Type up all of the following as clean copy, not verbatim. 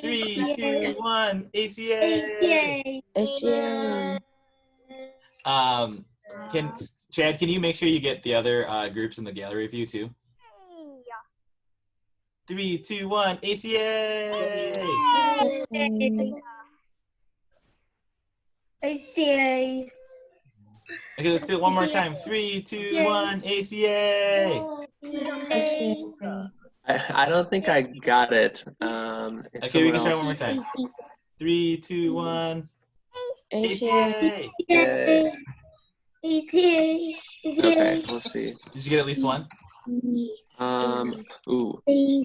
3, 2, 1, ACA. ACA. Chad, can you make sure you get the other groups in the gallery view too? 3, 2, 1, ACA. ACA. Okay, let's do it one more time. 3, 2, 1, ACA. I don't think I got it. Okay, we can try one more time. 3, 2, 1, ACA. Okay, ACA. we'll see. Did you get at least one? Ooh,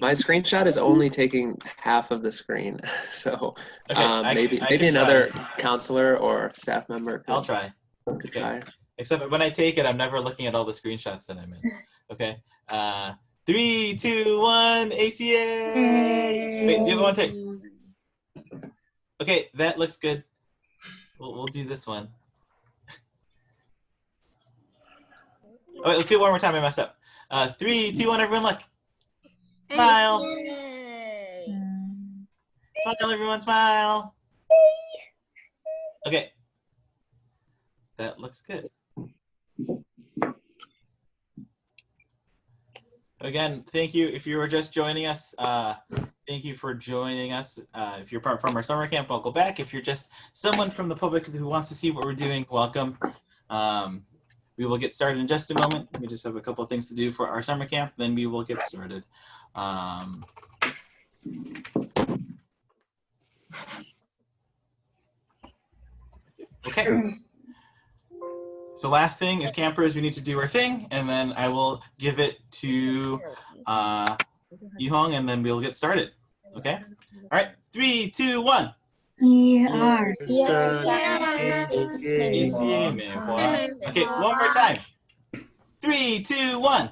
my screenshot is only taking half of the screen, so Okay, maybe another counselor or staff member could try. try. Except when I take it, I'm never looking at all the screenshots that I'm in. Okay. 3, 2, 1, ACA. Wait, the other one take. Okay, that looks good. We'll do this one. All right, let's do it one more time. I messed up. 3, 2, 1, everyone look. Smile. Smile, everyone, smile. Okay. That looks good. Again, thank you. If you were just joining us, thank you for joining us. If you're from our summer camp, welcome back. If you're just someone from the public who wants to see what we're doing, welcome. We will get started in just a moment. We just have a couple of things to do for our summer camp, then we will get started. Okay. So last thing is campers, we need to do our thing, and then I will give it to Yihong, and then we'll get started. Okay? All right, 3, 2, 1. Okay, one more time. 3, 2, 1.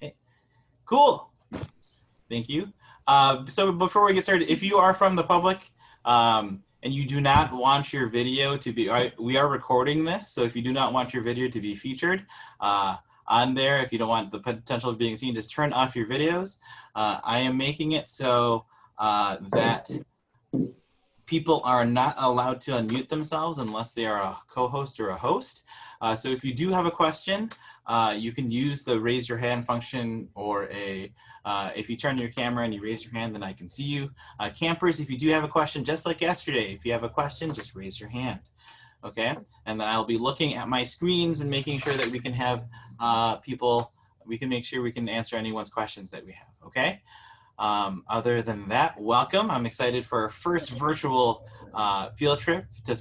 Okay. Cool. Thank you. So before we get started, if you are from the public and you do not want your video to be, we are recording this, so if you do not want your video to be featured on there, if you don't want the potential of being seen, just turn off your videos. I am making it so that people are not allowed to unmute themselves unless they are a co-host or a host. So if you do have a question, you can use the raise your hand function, or if you turn your camera and you raise your hand, then I can see you. Campers, if you do have a question, just like yesterday, if you have a question, just raise your hand. Okay, and then I'll be looking at my screens and making sure that we can have we can make sure we can answer anyone's questions that we have, okay? Other than that, welcome. I'm excited for our first virtual field trip to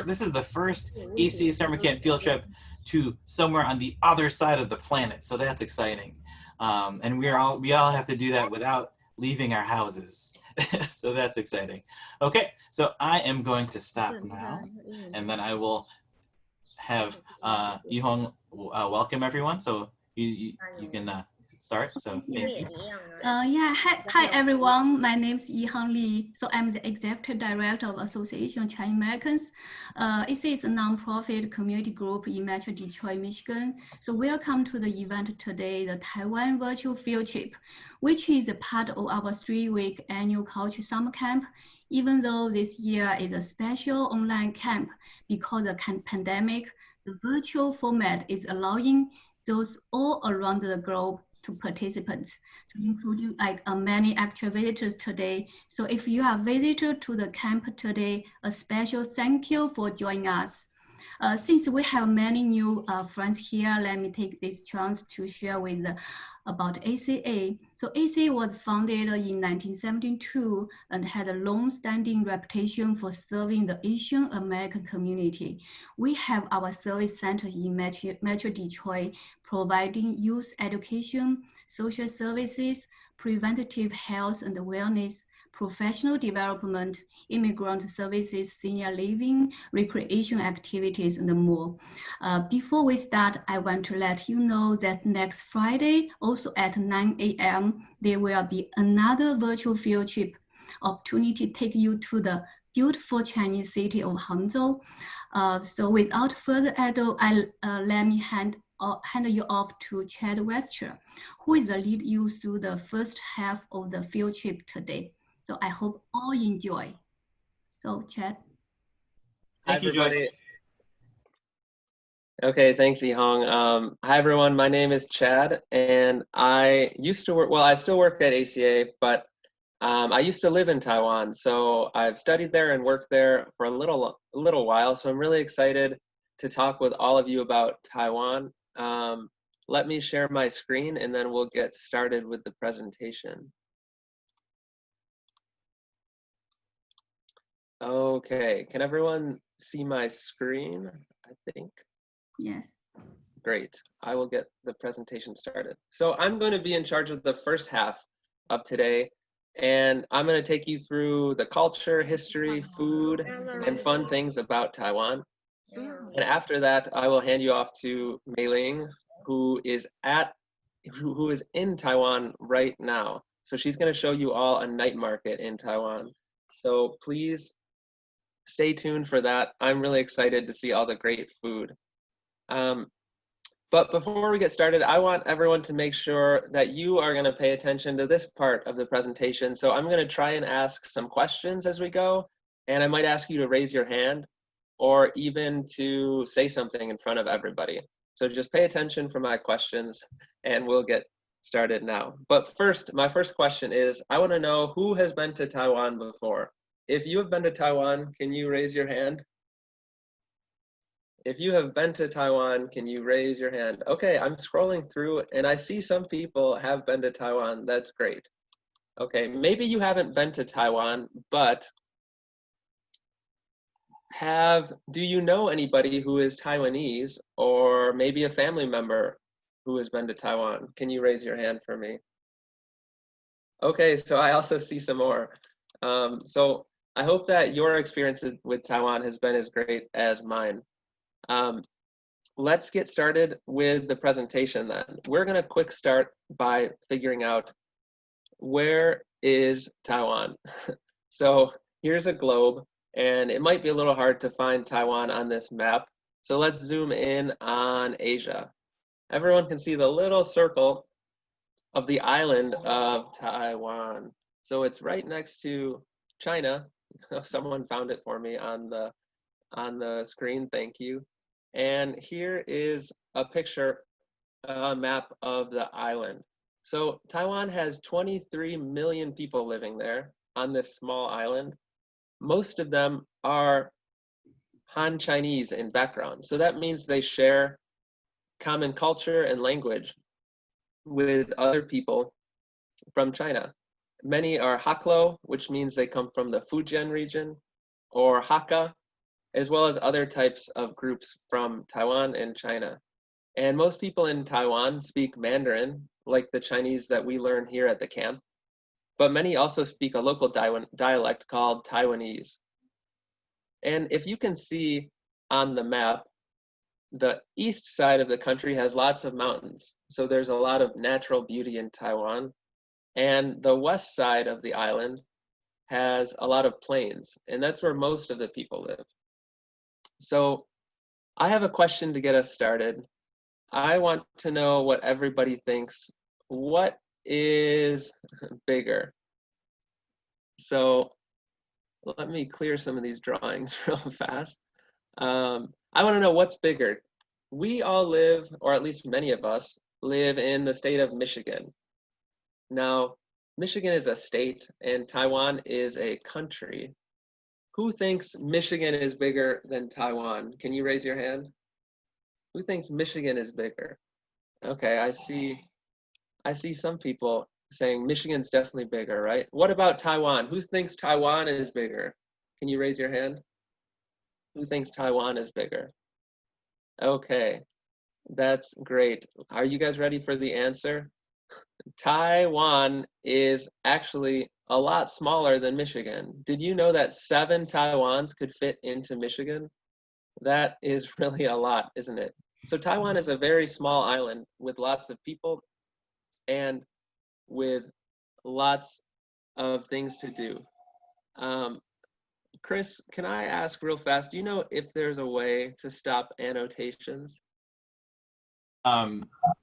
this is the first ACA Summer Camp field trip to somewhere on the other side of the planet, so that's exciting. And we all have to do that without leaving our houses. So that's exciting. Okay, so I am going to stop now, and then I will have Yihong welcome everyone. So you can start. So thank you. Yeah, hi everyone. My name is Yihang Li. So I'm the executive director of Association of Chinese Americans. It is a nonprofit community group in Metro Detroit, Michigan. So welcome to the event today, the Taiwan Virtual Field Trip, which is a part of our 3-week annual culture summer camp. Even though this year is a special online camp because of the pandemic, the virtual format is allowing those all around the globe to participants, so including many actual visitors today. So if you are a visitor to the camp today, a special thank you for joining us. Since we have many new friends here, let me take this chance to share with about ACA. So ACA was founded in 1972 and had a long-standing reputation for serving the Asian American community. We have our service center in Metro Detroit, providing youth education, social services, preventative health and wellness, professional development, immigrant services, senior living, recreation activities, and more. Before we start, I want to let you know that next Friday, also at 9 a.m., there will be another virtual field trip opportunity to take you to the beautiful Chinese city of Hangzhou. So without further ado, let me hand hand you off to Chad Westra, who is the lead you through the first half of the field trip today. So I hope all enjoy. So Chad. Thank you, everybody. Joyce. Okay, thanks, Yihong. Hi, everyone. My name is Chad, and I used to work, well, I still work at ACA, but I used to live in Taiwan. So I've studied there and worked there for a little while. So I'm really excited to talk with all of you about Taiwan. Let me share my screen, and then we'll get started with the presentation. Okay, can everyone see my screen, I think? Yes. Great, I will get the presentation started. So I'm going to be in charge of the first half of today, and I'm going to take you through the culture, history, food, and fun things about Taiwan. And after that, I will hand you off to Mei Ling, who is in Taiwan right now. So she's going to show you all a night market in Taiwan. So please stay tuned for that. I'm really excited to see all the great food. But before we get started, I want everyone to make sure that you are going to pay attention to this part of the presentation. So I'm going to try and ask some questions as we go, and I might ask you to raise your hand or even to say something in front of everybody. So just pay attention for my questions, and we'll get started now. But first, my first question is, I want to know who has been to Taiwan before. If you have been to Taiwan, can you raise your hand? If you have been to Taiwan, can you raise your hand? Okay, I'm scrolling through and I see some people have been to Taiwan. That's great. Okay, maybe you haven't been to Taiwan, but do you know anybody who is Taiwanese or maybe a family member who has been to Taiwan? Can you raise your hand for me? Okay, so I also see some more. So I hope that your experience with Taiwan has been as great as mine. Let's get started with the presentation then. We're gonna quick start by figuring out where is Taiwan. So here's a globe, and it might be a little hard to find Taiwan on this map. So let's zoom in on Asia. Everyone can see the little circle of the island of Taiwan. So it's right next to China. Someone found it for me on the screen, thank you. And here is a picture, a map of the island. So Taiwan has 23 million people living there on this small island. Most of them are Han Chinese in background. So that means they share common culture and language with other people from China. Many are Haklo, which means they come from the Fujian region, or Hakka, as well as other types of groups from Taiwan and China. And most people in Taiwan speak Mandarin, like the Chinese that we learn here at the camp, but many also speak a local dialect called Taiwanese. And if you can see on the map, the east side of the country has lots of mountains. So there's a lot of natural beauty in Taiwan. And the west side of the island has a lot of plains, and that's where most of the people live. So I have a question to get us started. I want to know what everybody thinks. What is bigger? So let me clear some of these drawings real fast. I want to know what's bigger. We all live, or at least many of us, live in the state of Michigan. Now, Michigan is a state and Taiwan is a country. Who thinks Michigan is bigger than Taiwan? Can you raise your hand? Who thinks Michigan is bigger? Okay, I see some people saying Michigan's definitely bigger, right? What about Taiwan? Who thinks Taiwan is bigger? Can you raise your hand? Who thinks Taiwan is bigger? Okay, that's great. Are you guys ready for the answer? Taiwan is actually a lot smaller than Michigan. Did you know that 7 Taiwans could fit into Michigan? That is really a lot, isn't it? So Taiwan is a very small island with lots of people and with lots of things to do. Chris, can I ask real fast, do you know if there's a way to stop annotations?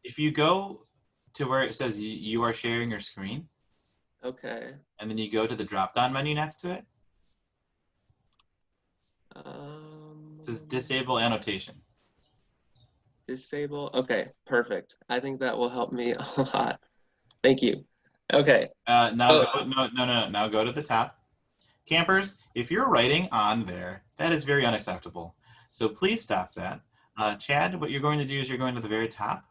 If you go to where it says you are sharing your screen, Okay. and then you go to the drop-down menu next to it, it says disable annotation. Disable. Okay, perfect. I think that will help me a lot. Thank you. Okay. Now go to the top. Campers, if you're writing on there, that is very unacceptable. So please stop that. Chad, what you're going to do is you're going to the very top,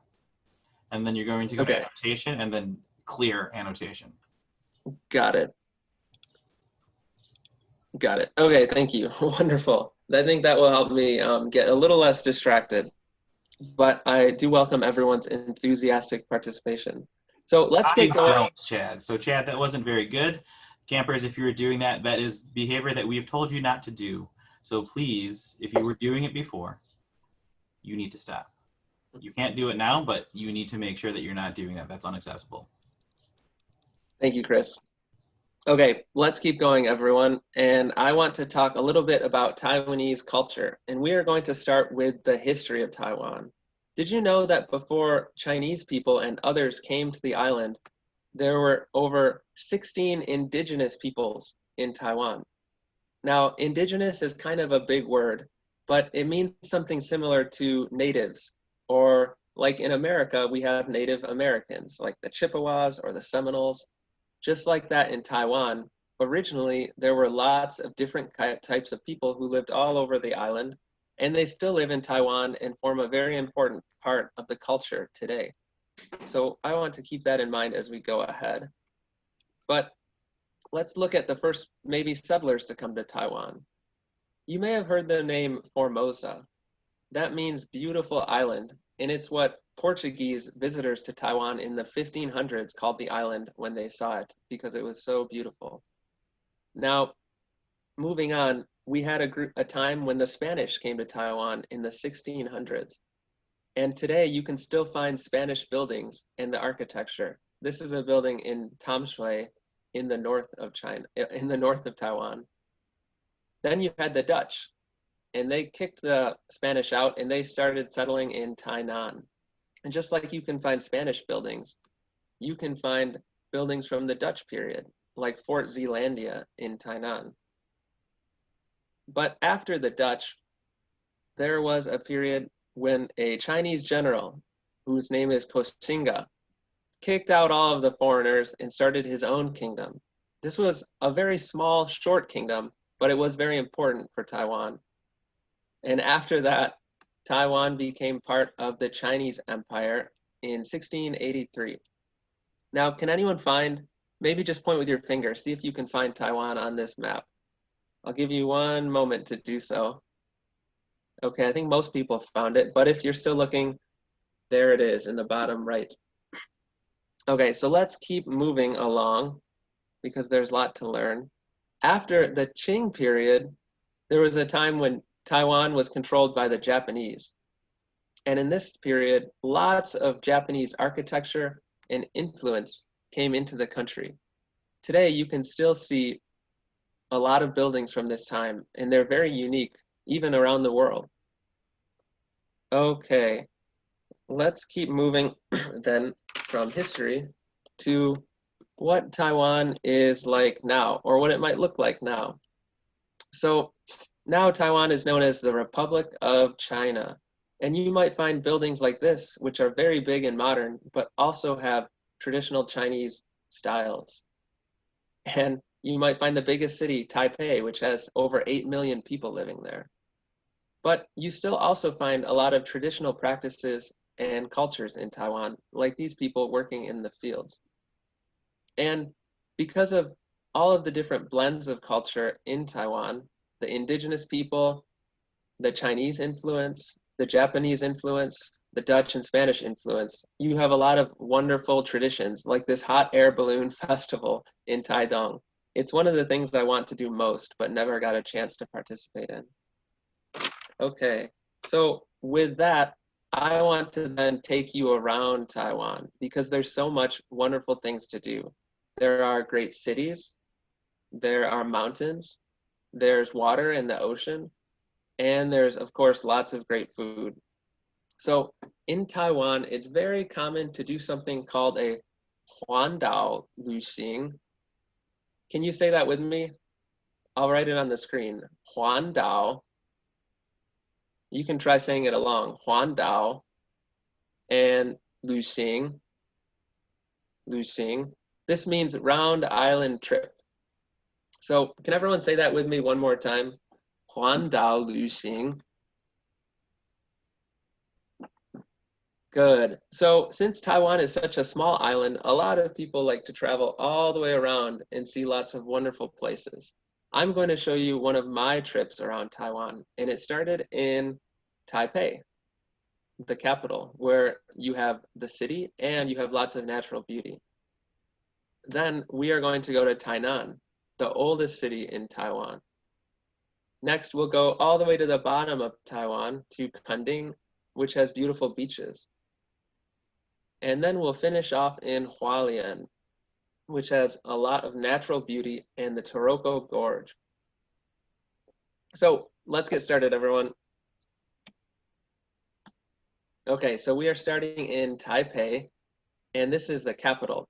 and then you're going to go to annotation and then clear annotation. Got it. Got it. Okay, thank you. Wonderful. I think that will help me get a little less distracted. But I do welcome everyone's enthusiastic participation. So let's get going. I don't, Chad. So Chad, that wasn't very good. Campers, if you were doing that, that is behavior that we've told you not to do. So please, if you were doing it before, you need to stop. You can't do it now, but you need to make sure that you're not doing that. That's unacceptable. Thank you, Chris. Okay, let's keep going, everyone. And I want to talk a little bit about Taiwanese culture. And we are going to start with the history of Taiwan. Did you know that before Chinese people and others came to the island, there were over 16 indigenous peoples in Taiwan? Now, indigenous is kind of a big word, but it means something similar to natives, or like in America, we have Native Americans, like the Chippewas or the Seminoles. Just like that in Taiwan, originally there were lots of different types of people who lived all over the island, and they still live in Taiwan and form a very important part of the culture today. So I want to keep that in mind as we go ahead. But let's look at the first maybe settlers to come to Taiwan. You may have heard the name Formosa. That means beautiful island, and it's what Portuguese visitors to Taiwan in the 1500s called the island when they saw it, because it was so beautiful. Now, moving on, we had a time when the Spanish came to Taiwan in the 1600s. And today you can still find Spanish buildings and the architecture. This is a building in Tamsui in the north of Taiwan. Then you had the Dutch, and they kicked the Spanish out and they started settling in Tainan. And just like you can find Spanish buildings, you can find buildings from the Dutch period, like Fort Zeelandia in Tainan. But after the Dutch, there was a period when a Chinese general, whose name is Koxinga, kicked out all of the foreigners and started his own kingdom. This was a very small, short kingdom, but it was very important for Taiwan. And after that, Taiwan became part of the Chinese Empire in 1683. Now, can anyone find, maybe just point with your finger, see if you can find Taiwan on this map. I'll give you one moment to do so. Okay, I think most people found it, but if you're still looking, there it is in the bottom right. Okay, so let's keep moving along because there's a lot to learn. After the Qing period, there was a time when Taiwan was controlled by the Japanese. And in this period, lots of Japanese architecture and influence came into the country. Today, you can still see a lot of buildings from this time, and they're very unique, even around the world. Okay, let's keep moving then from history to what Taiwan is like now, or what it might look like now. So now Taiwan is known as the Republic of China. And you might find buildings like this, which are very big and modern, but also have traditional Chinese styles. And you might find the biggest city, Taipei, which has over 8 million people living there. But you still also find a lot of traditional practices and cultures in Taiwan, like these people working in the fields. And because of all of the different blends of culture in Taiwan, the indigenous people, the Chinese influence, the Japanese influence, the Dutch and Spanish influence, you have a lot of wonderful traditions, like this hot air balloon festival in Taidong. It's one of the things I want to do most, but never got a chance to participate in. Okay, so with that, I want to then take you around Taiwan because there's so much wonderful things to do. There are great cities, there are mountains, there's water in the ocean, and there's, of course, lots of great food. So in Taiwan, it's very common to do something called a Huandao Luxing. Can you say that with me? I'll write it on the screen. Huandao. You can try saying it along. Huandao and Luxing. Luxing. This means round island trip. So can everyone say that with me one more time? Huandao Luxing. Good. So since Taiwan is such a small island, a lot of people like to travel all the way around and see lots of wonderful places. I'm going to show you one of my trips around Taiwan, and it started in Taipei, the capital, where you have the city and you have lots of natural beauty. Then we are going to go to Tainan, the oldest city in Taiwan. Next, we'll go all the way to the bottom of Taiwan to Kunding, which has beautiful beaches. And then we'll finish off in Hualien, which has a lot of natural beauty, and the Taroko Gorge. So let's get started, everyone. Okay, so we are starting in Taipei, and this is the capital.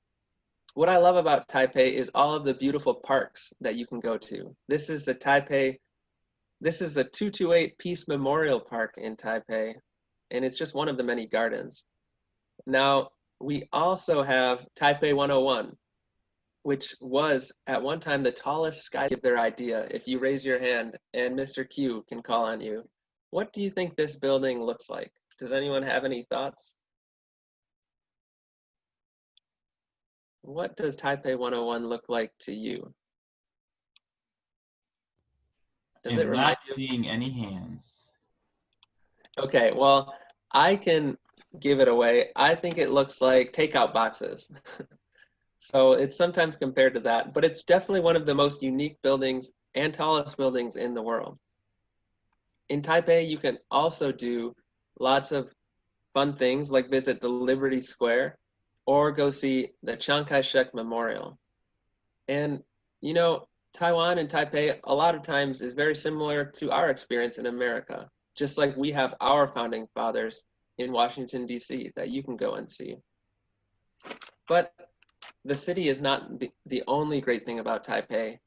What I love about Taipei is all of the beautiful parks that you can go to. This is the 228 Peace Memorial Park in Taipei, and it's just one of the many gardens. Now, we also have Taipei 101, which was at one time the tallest sky. Give their idea. If you raise your hand and Mr. Q can call on you, what do you think this building looks like? Does anyone have any thoughts? What does Taipei 101 look like to you? Does it I'm remind not you? seeing any hands. Okay, well, I can give it away. I think it looks like takeout boxes. So it's sometimes compared to that, but it's definitely one of the most unique buildings and tallest buildings in the world. In Taipei, you can also do lots of fun things like visit the Liberty Square or go see the Chiang Kai-shek Memorial. And you know, Taiwan and Taipei a lot of times is very similar to our experience in America, just like we have our founding fathers in Washington, D.C. that you can go and see. But the city is not the only great thing about Taipei,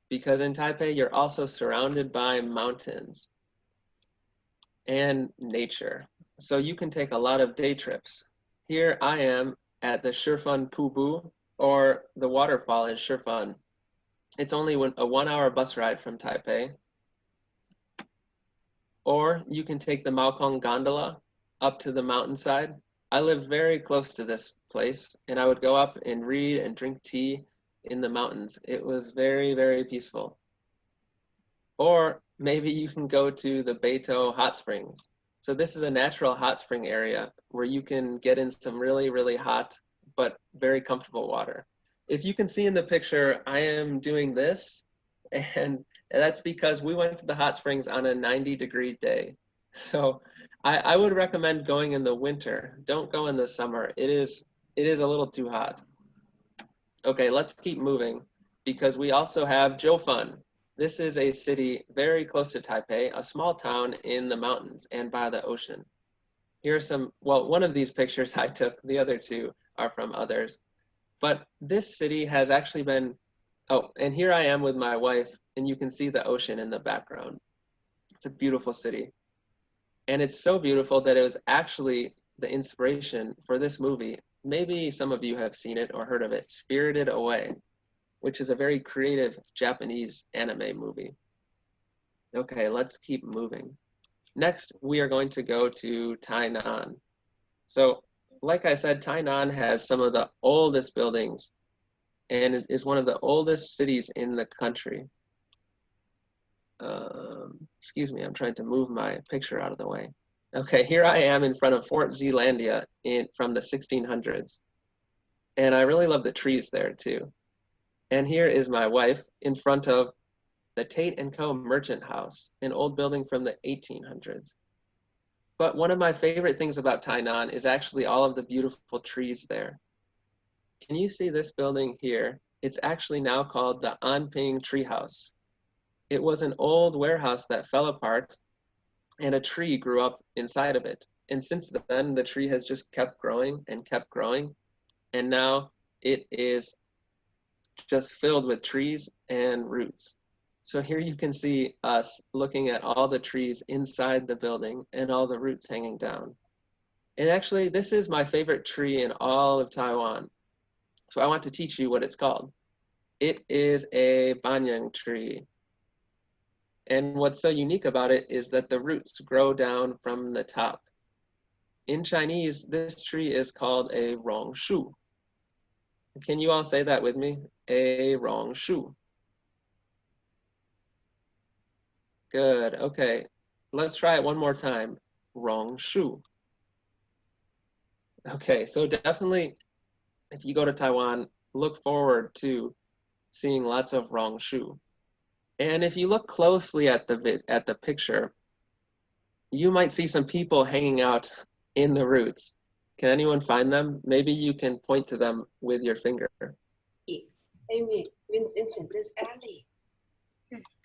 because in Taipei, you're also surrounded by mountains and nature. So you can take a lot of day trips. Here I am at the Shifan Pubu, or the waterfall in Shifan. It's only a 1 hour bus ride from Taipei. Or you can take the Maokong gondola up to the mountainside. I live very close to this place, and I would go up and read and drink tea in the mountains. It was very, very peaceful. Or maybe you can go to the Beito Hot Springs. So this is a natural hot spring area where you can get in some really, really hot but very comfortable water. If you can see in the picture, I am doing this, and that's because we went to the hot springs on a 90-degree day. So I would recommend going in the winter. Don't go in the summer. It is a little too hot. Okay, let's keep moving, because we also have Jiufen. This is a city very close to Taipei, a small town in the mountains and by the ocean. Here are some, well, one of these pictures I took, the other two are from others. But this city has actually been, oh, and here I am with my wife, and you can see the ocean in the background. It's a beautiful city. And it's so beautiful that it was actually the inspiration for this movie. Maybe some of you have seen it or heard of it, Spirited Away, which is a very creative Japanese anime movie. Okay, let's keep moving. Next, we are going to go to Tainan. So, like I said, Tainan has some of the oldest buildings, and it is one of the oldest cities in the country. Excuse me, I'm trying to move my picture out of the way. Okay, here I am in front of Fort Zeelandia from the 1600s. And I really love the trees there too. And here is my wife in front of the Tate & Co. Merchant House, an old building from the 1800s. But one of my favorite things about Tainan is actually all of the beautiful trees there. Can you see this building here? It's actually now called the Anping Treehouse. It was an old warehouse that fell apart, and a tree grew up inside of it. And since then, the tree has just kept growing and kept growing. And now it is just filled with trees and roots. So here you can see us looking at all the trees inside the building and all the roots hanging down. And actually, this is my favorite tree in all of Taiwan. So I want to teach you what it's called. It is a banyan tree. And what's so unique about it is that the roots grow down from the top. In Chinese, this tree is called a rongshu. Can you all say that with me? A rongshu. Good, okay. Let's try it one more time. Rongshu. Okay, so definitely, if you go to Taiwan, look forward to seeing lots of rongshu. And if you look closely at the picture, you might see some people hanging out in the roots. Can anyone find them? Maybe you can point to them with your finger. Amy, Vincent, there's Ellie.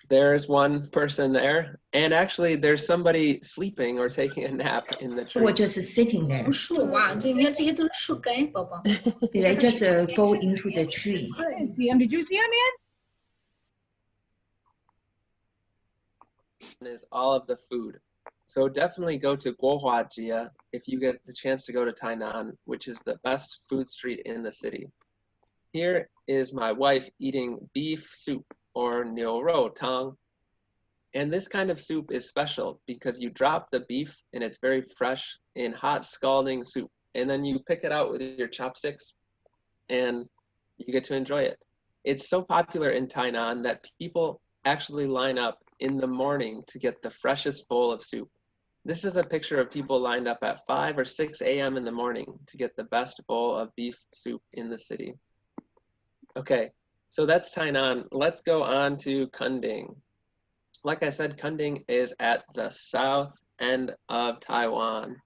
There's one person there, and actually there's somebody sleeping or taking a nap in the tree. Or just sitting there. 树啊，你看这些都是树根，宝宝。 They just go into the tree. Did you see him, man? Is all of the food. So definitely go to Guohuajia if you get the chance to go to Tainan, which is the best food street in the city. Here is my wife eating beef soup or niu rou tang. And this kind of soup is special because you drop the beef and it's very fresh in hot scalding soup. And then you pick it out with your chopsticks and you get to enjoy it. It's so popular in Tainan that people actually line up in the morning to get the freshest bowl of soup. This is a picture of people lined up at 5 or 6 a.m. in the morning to get the best bowl of beef soup in the city. Okay, so that's Tainan. Let's go on to Kunding. Like I said, Kunding is at the south end of Taiwan.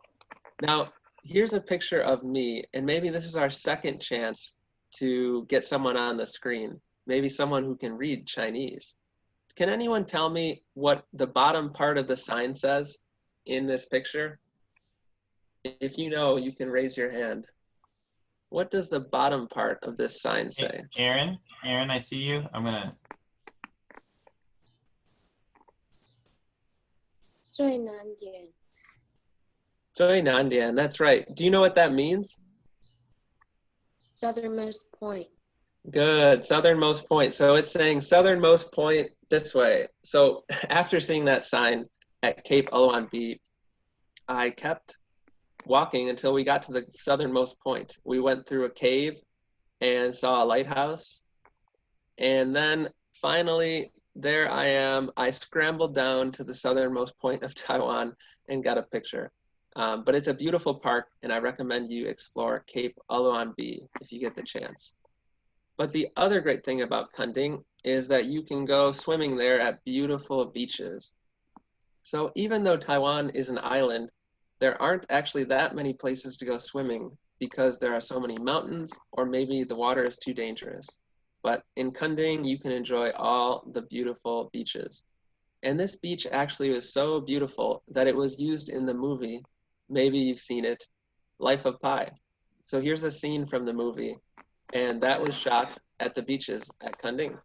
Now, here's a picture of me, and maybe this is our second chance to get someone on the screen, maybe someone who can read Chinese. Can anyone tell me what the bottom part of the sign says in this picture? If you know, you can raise your hand. What does the bottom part of this sign say? Aaron, I see you. I'm gonna. 最难点 最南点, that's right. Do you know what that means? southernmost point. Good, southernmost point. So it's saying southernmost point this way. So after seeing that sign at Cape Aloan-B, I kept walking until we got to the southernmost point. We went through a cave and saw a lighthouse. And then finally, there I am. I scrambled down to the southernmost point of Taiwan and got a picture. But it's a beautiful park, and I recommend you explore Cape Aloan-B if you get the chance. But the other great thing about Kunding is that you can go swimming there at beautiful beaches. So even though Taiwan is an island, there aren't actually that many places to go swimming because there are so many mountains, or maybe the water is too dangerous. But in Kunding, you can enjoy all the beautiful beaches. And this beach actually was so beautiful that it was used in the movie, maybe you've seen it, Life of Pi. So here's a scene from the movie, and that was shot at the beaches at Kunding.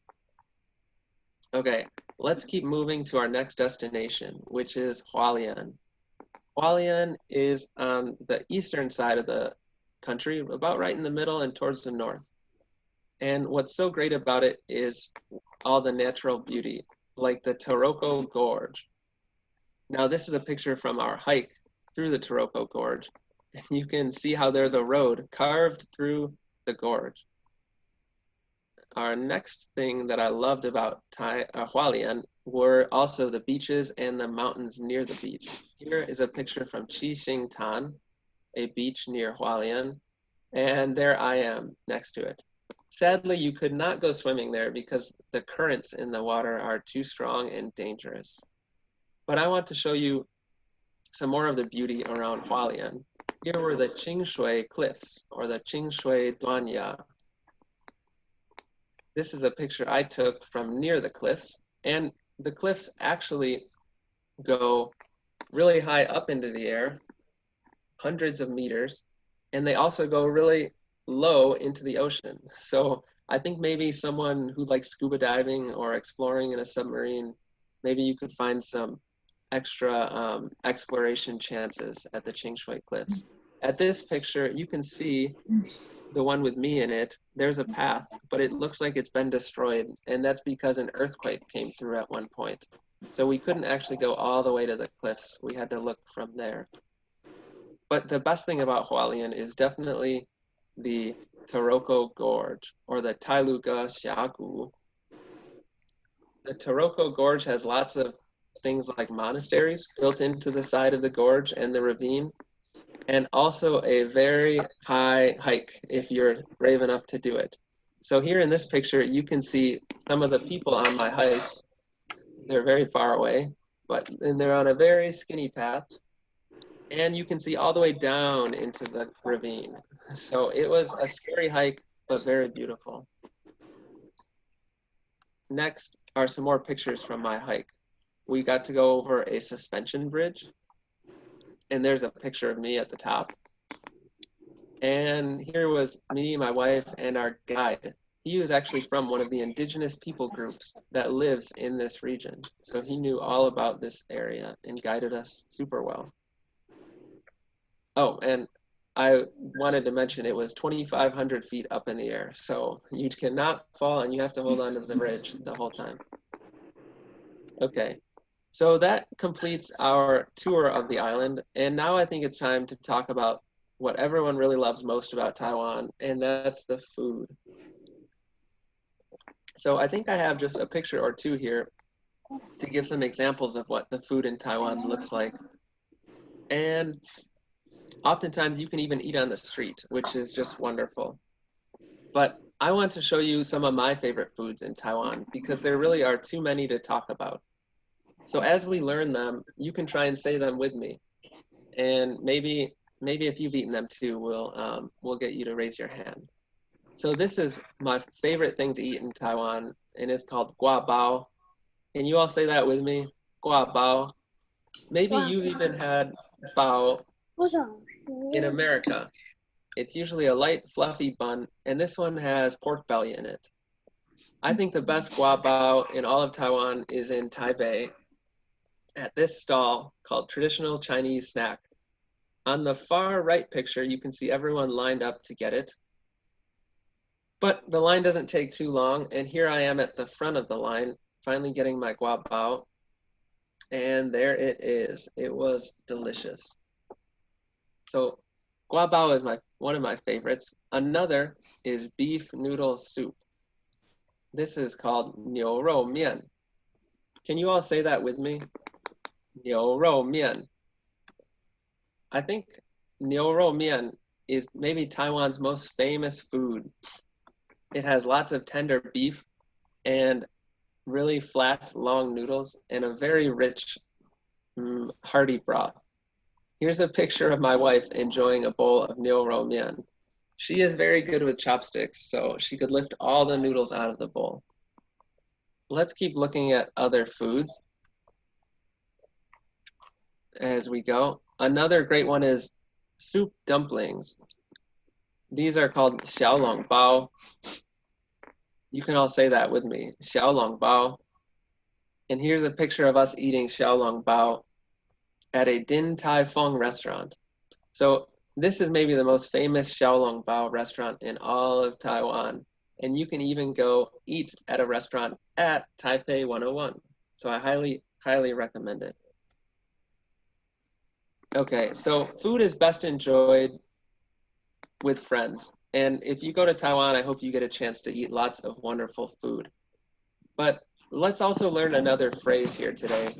Okay, let's keep moving to our next destination, which is Hualien. Hualien is on the eastern side of the country, about right in the middle and towards the north. And what's so great about it is all the natural beauty, like the Taroko Gorge. Now this is a picture from our hike through the Taroko Gorge. And you can see how there's a road carved through the gorge. Our next thing that I loved about Hualien were also the beaches and the mountains near the beach. Here is a picture from Tan, a beach near Hualien, and there I am next to it. Sadly, you could not go swimming there because the currents in the water are too strong and dangerous. But I want to show you some more of the beauty around Hualien. Here were the Qingshui Cliffs, or the Qingshui Duanya. This is a picture I took from near the cliffs, and the cliffs actually go really high up into the air, hundreds of meters, and they also go really low into the ocean. So I think maybe someone who likes scuba diving or exploring in a submarine, maybe you could find some extra exploration chances at the Qing Shui Cliffs. At this picture, you can see the one with me in it. There's a path, but it looks like it's been destroyed, and that's because an earthquake came through at one point. So we couldn't actually go all the way to the cliffs. We had to look from there. But the best thing about Hualien is definitely the Taroko Gorge, or the Tailuga Xiagu. The Taroko Gorge has lots of things like monasteries built into the side of the gorge and the ravine, and also a very high hike if you're brave enough to do it. So here in this picture, you can see some of the people on my hike. They're very far away, and they're on a very skinny path. And you can see all the way down into the ravine. So it was a scary hike, but very beautiful. Next are some more pictures from my hike. We got to go over a suspension bridge, and there's a picture of me at the top. And here was me, my wife, and our guide. He was actually from one of the indigenous people groups that lives in this region. So he knew all about this area and guided us super well. Oh, and I wanted to mention it was 2,500 feet up in the air. So you cannot fall, and you have to hold on to the bridge the whole time. Okay, so that completes our tour of the island. And now I think it's time to talk about what everyone really loves most about Taiwan, and that's the food. So I think I have just a picture or two here to give some examples of what the food in Taiwan looks like. And oftentimes you can even eat on the street, which is just wonderful. But I want to show you some of my favorite foods in Taiwan because there really are too many to talk about. So as we learn them, you can try and say them with me. And maybe if you've eaten them too, we'll get you to raise your hand. So this is my favorite thing to eat in Taiwan, and it's called gua bao. Can you all say that with me? Gua bao. Maybe you've even had bao in America. It's usually a light, fluffy bun, and this one has pork belly in it. I think the best gua bao in all of Taiwan is in Taipei at this stall called Traditional Chinese Snack. On the far right picture, you can see everyone lined up to get it. But the line doesn't take too long, and here I am at the front of the line, finally getting my gua bao. And there it is. It was delicious. So gua bao is one of my favorites. Another is beef noodle soup. This is called niu rou mian. Can you all say that with me? Niu rou mian. I think niu rou mian is maybe Taiwan's most famous food. It has lots of tender beef and really flat, long noodles and a very rich, hearty broth. Here's a picture of my wife enjoying a bowl of niu rou mian. She is very good with chopsticks, so she could lift all the noodles out of the bowl. Let's keep looking at other foods as we go. Another great one is soup dumplings. These are called xiaolong bao. You can all say that with me, xiaolong bao. And here's a picture of us eating xiaolong bao at a Din Tai Fung restaurant. So this is maybe the most famous xiaolong bao restaurant in all of Taiwan. And you can even go eat at a restaurant at Taipei 101. So I highly, highly recommend it. Okay, so food is best enjoyed with friends. And if you go to Taiwan, I hope you get a chance to eat lots of wonderful food. But let's also learn another phrase here today.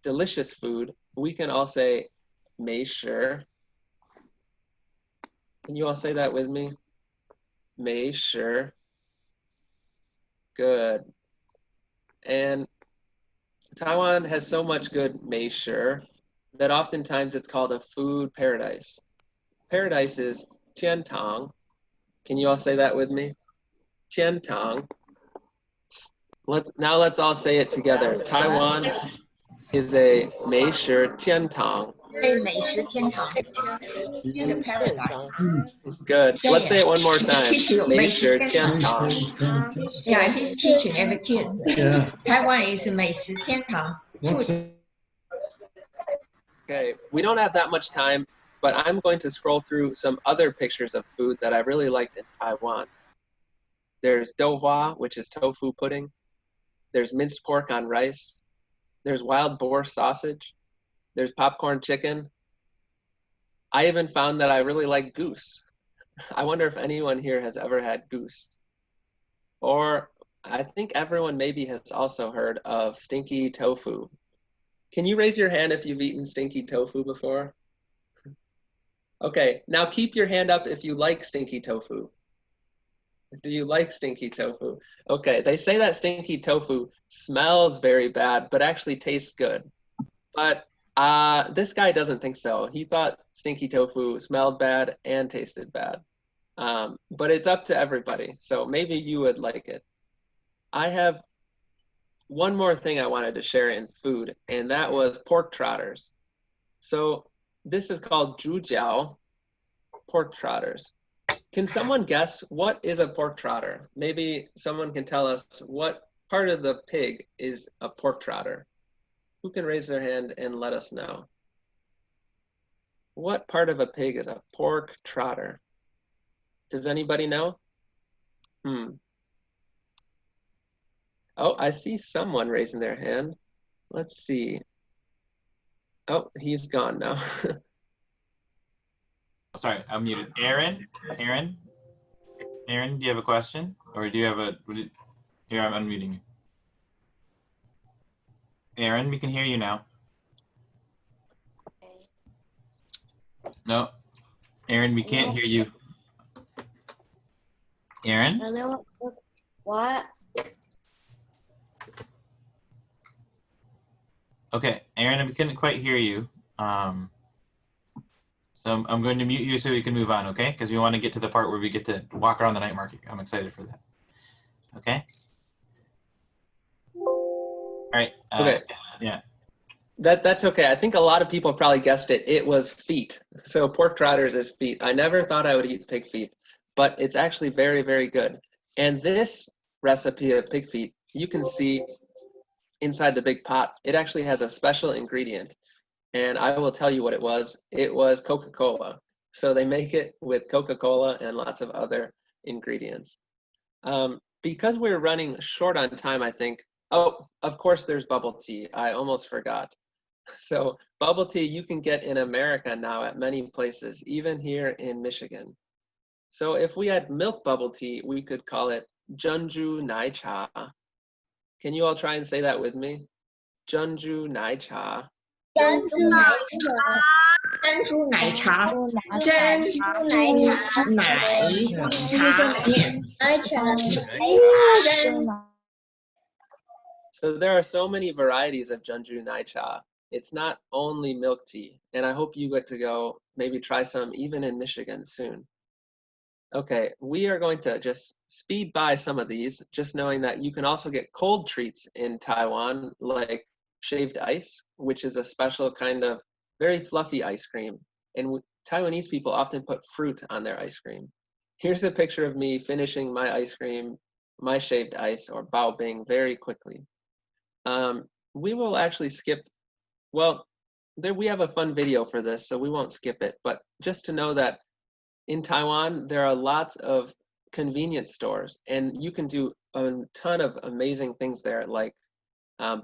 Delicious food. We can all say, 美食. Can you all say that with me? 美食. Good. And Taiwan has so much good 美食 that oftentimes it's called a food paradise. Paradise is 天堂. Can you all say that with me? 天堂. Now let's all say it together. Taiwan is a 美食天堂.美食天堂 The paradise. Good. Let's say it one more time. 美食天堂. Yeah, he's teaching every kid. Taiwan is 美食天堂 food. Okay, we don't have that much time, but I'm going to scroll through some other pictures of food that I really liked in Taiwan. There's douhua, which is tofu pudding. There's minced pork on rice. There's wild boar sausage. There's popcorn chicken. I even found that I really like goose. I wonder if anyone here has ever had goose. Or I think everyone maybe has also heard of stinky tofu. Can you raise your hand if you've eaten stinky tofu before? Okay, now keep your hand up if you like stinky tofu. Do you like stinky tofu? Okay, they say that stinky tofu smells very bad, but actually tastes good. But this guy doesn't think so. He thought stinky tofu smelled bad and tasted bad. But it's up to everybody, so maybe you would like it. I have one more thing I wanted to share in food, and that was pork trotters. So this is called zhujiao, pork trotters. Can someone guess what is a pork trotter? Maybe someone can tell us what part of the pig is a pork trotter. Who can raise their hand and let us know? What part of a pig is a pork trotter? Does anybody know? Oh, I see someone raising their hand. Let's see. Oh, he's gone now. Sorry, I'm muted. Aaron, do you have a question? Or do you have a, here, I'm unmuting you. Aaron, we can hear you now. No, Aaron, we can't hear you. Aaron? What? Okay, Aaron, we couldn't quite hear you. So I'm going to mute you so we can move on, okay? Because we want to get to the part where we get to walk around the night market. I'm excited for that. Okay? All right. Okay. Yeah. That's okay. I think a lot of people probably guessed it. It was feet. So pork trotters is feet. I never thought I would eat pig feet, but it's actually very, very good. And this recipe of pig feet, you can see inside the big pot, it actually has a special ingredient. And I will tell you what it was. It was Coca-Cola. So they make it with Coca-Cola and lots of other ingredients. Because we're running short on time, I think, oh, of course there's bubble tea. I almost forgot. So bubble tea you can get in America now at many places, even here in Michigan. So if we had milk bubble tea, we could call it Jeonju Nai Cha. Can you all try and say that with me? Jeonju Nai Cha. 珍珠奶茶 So there are so many varieties of Jeonju Nai Cha. It's not only milk tea, and I hope you get to go maybe try some even in Michigan soon. Okay, we are going to just speed by some of these, just knowing that you can also get cold treats in Taiwan, like shaved ice, which is a special kind of very fluffy ice cream. And Taiwanese people often put fruit on their ice cream. Here's a picture of me finishing my ice cream, my shaved ice, or bao bing, very quickly. We will actually skip, well, we have a fun video for this, so we won't skip it, but just to know that in Taiwan, there are lots of convenience stores, and you can do a ton of amazing things there, like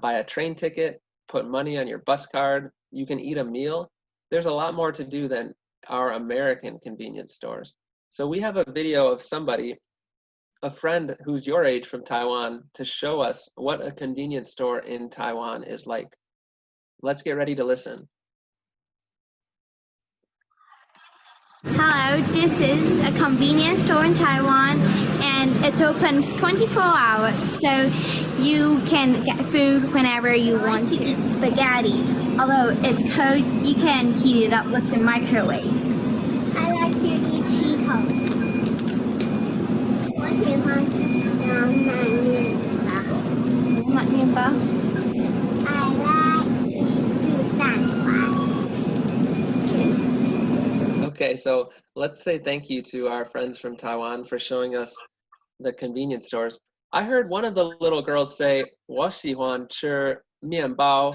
buy a train ticket, put money on your bus card, you can eat a meal. There's a lot more to do than our American convenience stores. So we have a video of somebody, a friend who's your age from Taiwan, to show us what a convenience store in Taiwan is like. Let's get ready to listen. Hello, this is a convenience store in Taiwan, and it's open 24 hours, so you can get food whenever you want to. Spaghetti, although it's cold, you can heat it up with the microwave. I like to eat Cheetos. 我喜欢吃牛奶面包。牛奶面包。 I like 绿蛋团。Okay, so let's say thank you to our friends from Taiwan for showing us the convenience stores. I heard one of the little girls say, 我喜欢吃面包.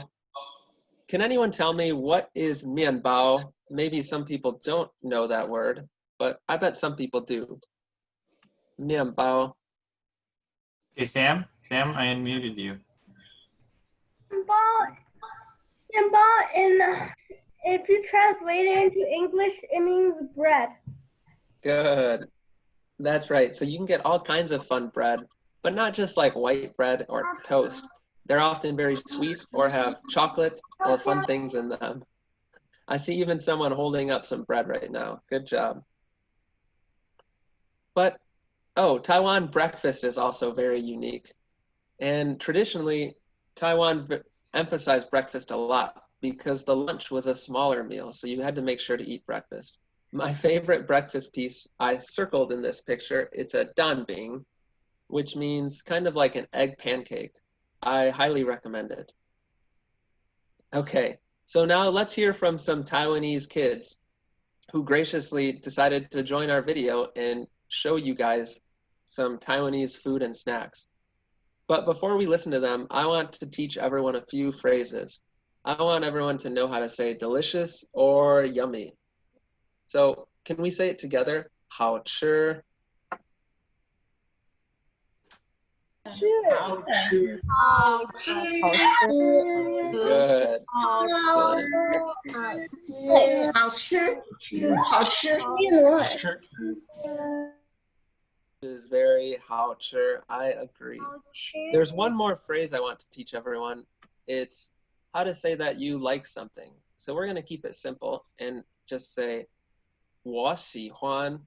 Can anyone tell me what is 面包? Maybe some people don't know that word, but I bet some people do. 面包. Okay, Sam, I unmuted you. 面包 and if you translate it into English, it means bread. Good. That's right. So you can get all kinds of fun bread, but not just like white bread or toast. They're often very sweet or have chocolate or fun things in them. I see even someone holding up some bread right now. Good job. But, oh, Taiwan breakfast is also very unique. And traditionally, Taiwan emphasized breakfast a lot because the lunch was a smaller meal, so you had to make sure to eat breakfast. My favorite breakfast piece I circled in this picture, it's a danbing, which means kind of like an egg pancake. I highly recommend it. Okay, so now let's hear from some Taiwanese kids who graciously decided to join our video and show you guys some Taiwanese food and snacks. But before we listen to them, I want to teach everyone a few phrases. I want everyone to know how to say delicious or yummy. So can we say it together? 好吃. Good. Excellent. 好吃，好吃。 Is very 好吃. I agree. There's one more phrase I want to teach everyone. It's how to say that you like something. So we're going to keep it simple and just say 我喜欢.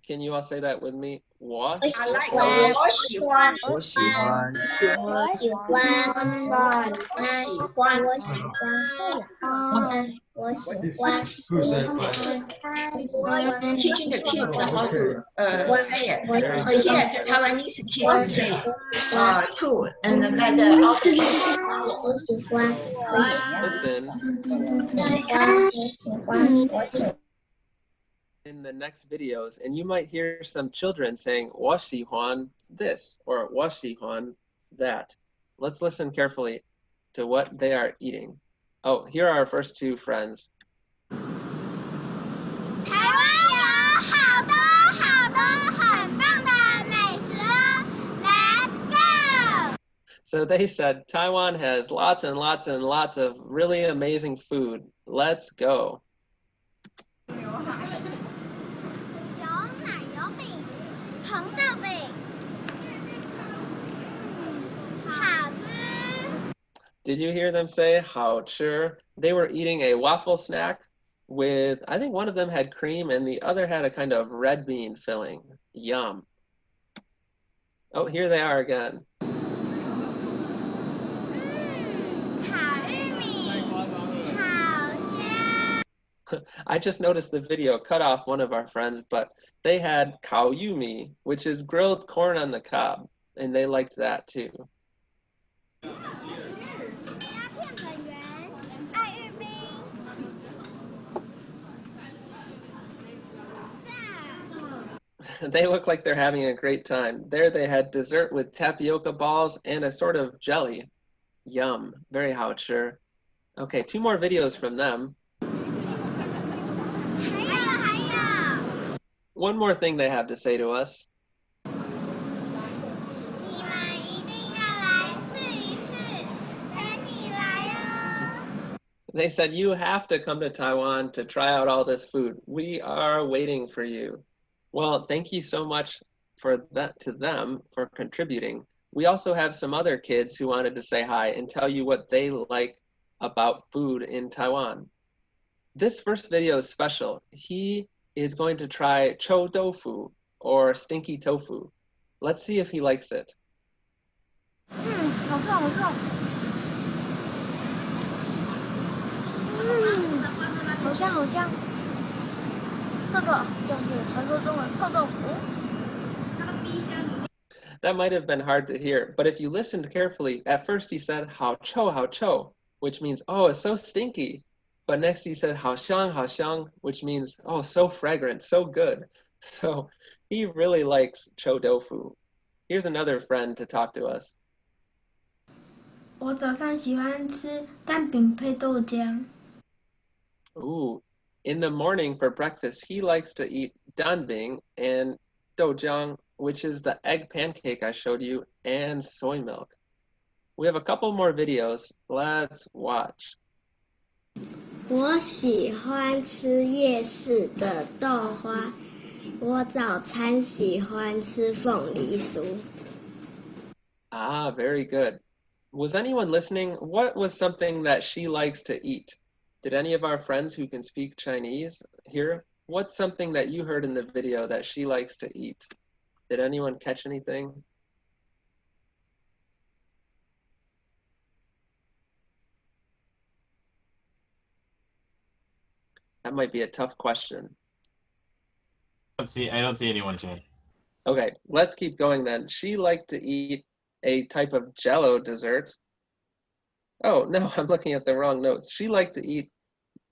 Can you all say that with me? 我 I like 我喜欢，我喜欢，Teaching the kids how to say it. But yes, Taiwanese kids say too, and like all the listen in the next videos, and you might hear some children saying 我喜欢 this or 我喜欢 that. Let's listen carefully to what they are eating. Oh, here are our first two friends. So they said Taiwan has lots and lots and lots of really amazing food. Let's go. Did you hear them say 好吃? They were eating a waffle snack with, I think one of them had cream and the other had a kind of red bean filling. Yum. Oh, here they are again. I just noticed the video cut off one of our friends, but they had 烤玉米, which is grilled corn on the cob, and they liked that too. They look like they're having a great time. There they had dessert with tapioca balls and a sort of jelly. Yum, very 好吃. Okay, two more videos from them. One more thing they have to say to us. They said, you have to come to Taiwan to try out all this food. We are waiting for you. Well, thank you so much for that to them for contributing. We also have some other kids who wanted to say hi and tell you what they like about food in Taiwan. This first video is special. He is going to try chou tofu or stinky tofu. Let's see if he likes it. 好吃好吃。好香好香。这个就是传说中的臭豆腐。 That might have been hard to hear, but if you listened carefully, at first he said, 好臭, which means, oh, it's so stinky. But next he said 好香,好香, which means, oh, so fragrant, so good. So he really likes chou tofu. Here's another friend to talk to us. 我早上喜欢吃蛋饼配豆浆。 Ooh, in the morning for breakfast, he likes to eat danbing and doujiang, which is the egg pancake I showed you, and soy milk. We have a couple more videos. Let's watch. 我喜欢吃夜市的豆花。我早餐喜欢吃凤梨酥。 Ah, very good. Was anyone listening? What was something that she likes to eat? Did any of our friends who can speak Chinese hear? What's something that you heard in the video that she likes to eat? Did anyone catch anything? That might be a tough question. I don't see anyone, Chad. Okay, let's keep going then. She liked to eat a type of jello dessert. Oh, no, I'm looking at the wrong notes. She liked to eat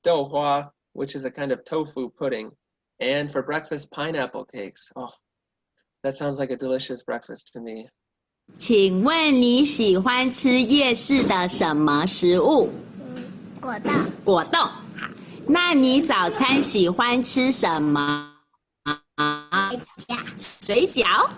douhua, which is a kind of tofu pudding. And for breakfast, pineapple cakes. Oh, that sounds like a delicious breakfast to me. 请问你喜欢吃夜市的什么食物？果冻。果冻。好，那你早餐喜欢吃什么？水饺。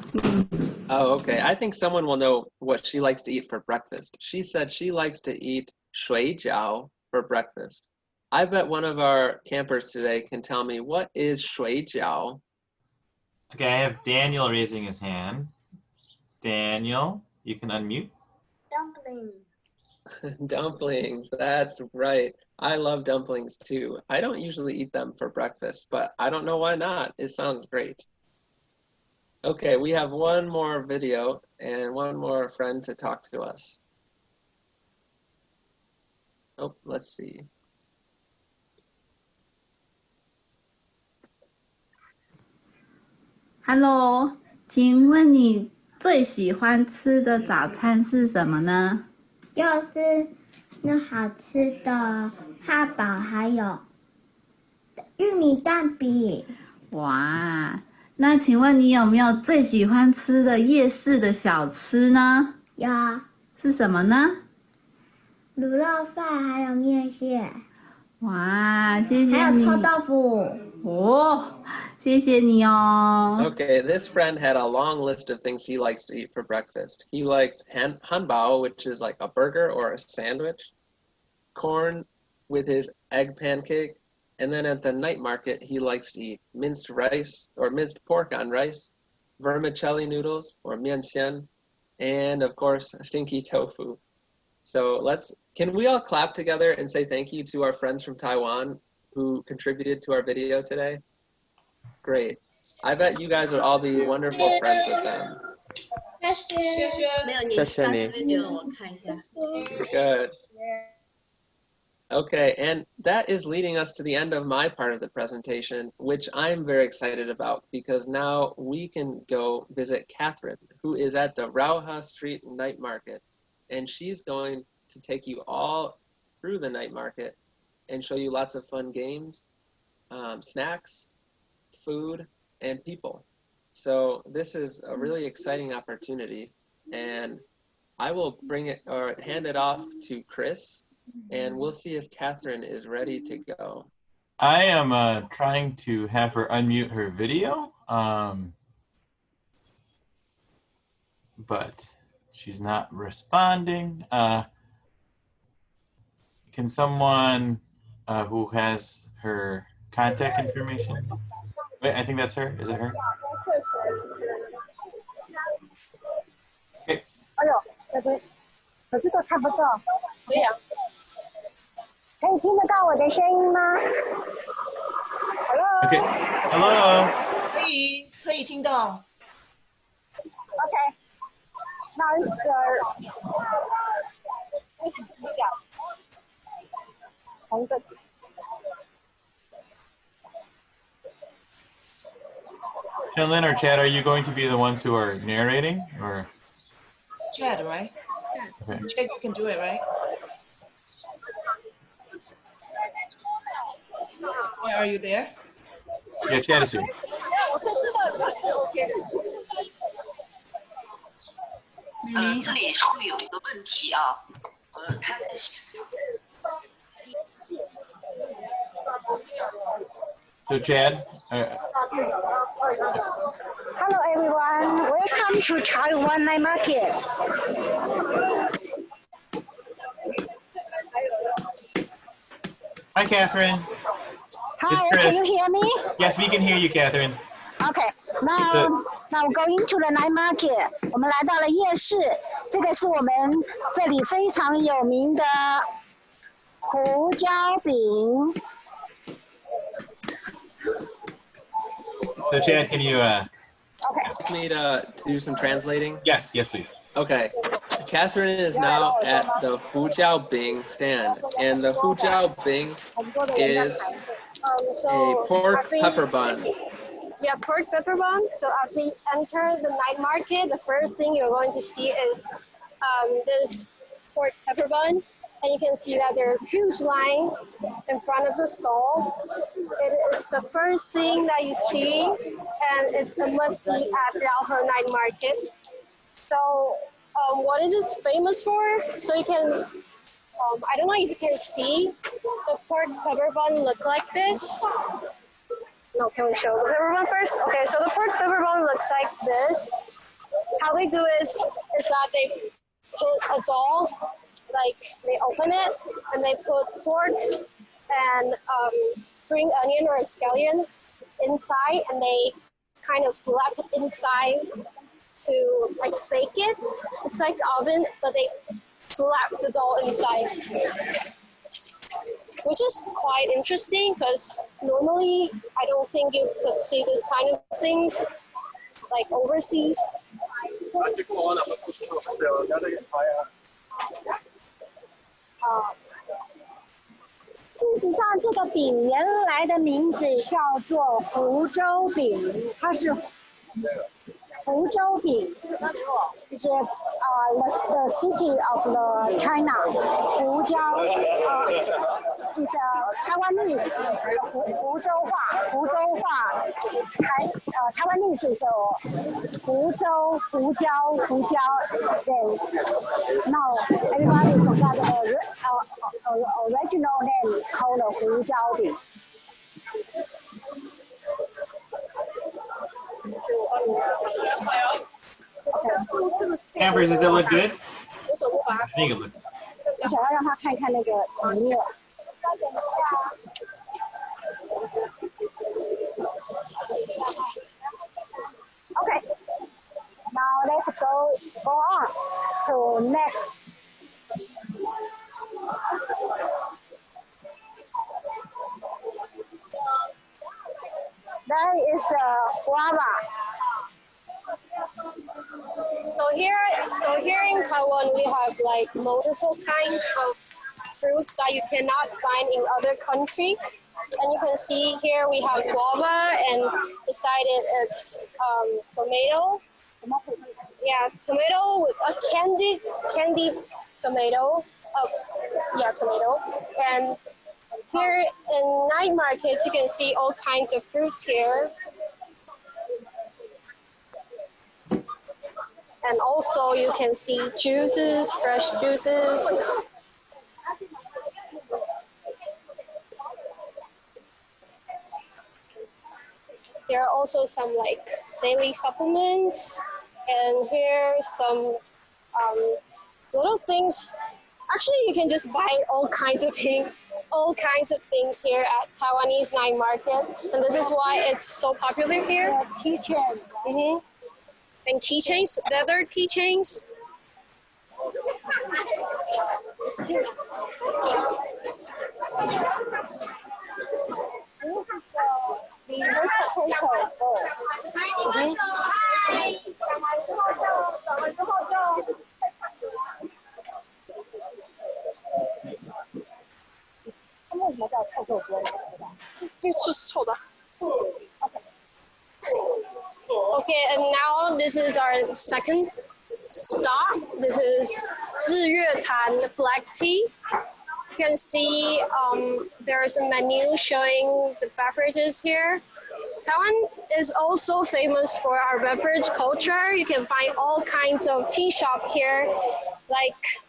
Oh, okay. I think someone will know what she likes to eat for breakfast. She said she likes to eat 水饺 for breakfast. I bet one of our campers today can tell me what is 水饺. Okay, I have Daniel raising his hand. Daniel, you can unmute. Dumplings. Dumplings, that's right. I love dumplings too. I don't usually eat them for breakfast, but I don't know why not. It sounds great. Okay, we have one more video and one more friend to talk to us. Oh, let's see. Hello， 请问你最喜欢吃的早餐是什么呢？就是那好吃的汉堡，还有玉米蛋饼。哇，那请问你有没有最喜欢吃的夜市的小吃呢？有是什么呢？卤肉饭，还有面线，哇，谢谢你。还有臭豆腐。哦，谢谢你哦。Okay, this friend had a long list of things he likes to eat for breakfast. He liked hanbao, which is like a burger or a sandwich, corn with his egg pancake, and then at the night market, he likes to eat minced rice or minced pork on rice, vermicelli noodles or mianxian, and of course, stinky tofu. So can we all clap together and say thank you to our friends from Taiwan who contributed to our video today? Great. I bet you guys would all be wonderful friends with them. Good. Okay, and that is leading us to the end of my part of the presentation, which I'm very excited about because now we can go visit Katherine, who is at the Raohe Street Night Market, and she's going to take you all through the night market and show you lots of fun games, snacks, food, and people. So this is a really exciting opportunity, and I will hand it off to Chris, and we'll see if Katherine is ready to go. I am trying to have her unmute her video, but she's not responding. Can someone who has her contact information? Wait, I think that's her. Is it her? Okay. 哎呦，可是都看不到。可以啊。可以听得到我的声音吗 ？Hello。 Okay. Hello. 可以听到。OK。那一下，红的。Shanlin or Chad, are you going to be the ones who are narrating, or? Chad, right? Okay. Chad, you can do it, right? Are you there? Yeah, Chad is here. Mm-hmm. 这里Raohe有一个问题啊，他在写。So Chad. Hello everyone, welcome to Taiwan Night Market. Hi, Catherine. Hi, can you hear me? Yes, we can hear you, Catherine. Okay, now going to the night market. 我们来到了夜市，这个是我们这里非常有名的胡椒饼。So Chad, can you Want me to do some translating? Yes, please. Okay. Catherine is now at the Hujiao Bing stand, and the Hujiao Bing is a pork pepper bun. Yeah, pork pepper bun. So as we enter the night market, the first thing you're going to see is this pork pepper bun. And you can see that there's a huge line in front of the stall. It is the first thing that you see, and it's a must-eat at Raohe Night Market. So what is it famous for? So you can, I don't know if you can see the pork pepper bun look like this. No, can we show the pepper bun first? Okay, so the pork pepper bun looks like this. How they do is that they put a doll, like they open it and they put porks and spring onion or a scallion inside, and they kind of slap it inside to like bake it. It's like the oven, but they slap the doll inside, which is quite interesting because normally I don't think you could see this kind of things like overseas. 事实上，这个饼原来的名字叫做湖州饼，它是湖州饼，是the city of the China， 湖州is a Taiwanese 湖州话Taiwanese is 湖州胡椒。Then now everybody forgot the original name called 胡椒饼。 Campers, does it look good? I think it looks. 我想要让他看看那个里面。Okay, now let's go on to next. That is guava. So here in Taiwan, we have like multiple kinds of fruits that you cannot find in other countries. And you can see here we have guava, and beside it it's tomato. Yeah, tomato with a candied tomato. Tomato. And here in night markets, you can see all kinds of fruits here. And also you can see juices, fresh juices. There are also some like daily supplements, and here some little things. Actually, you can just buy all kinds of things here at Taiwanese night market, and this is why it's so popular here. Keychain. Mm-hmm. And keychains, leather keychains. Okay, and now this is our second stop. This is 日月潭 black tea. can see there's a menu showing the beverages here. Taiwan is also famous for our beverage culture. You can find all kinds of tea shops here. Like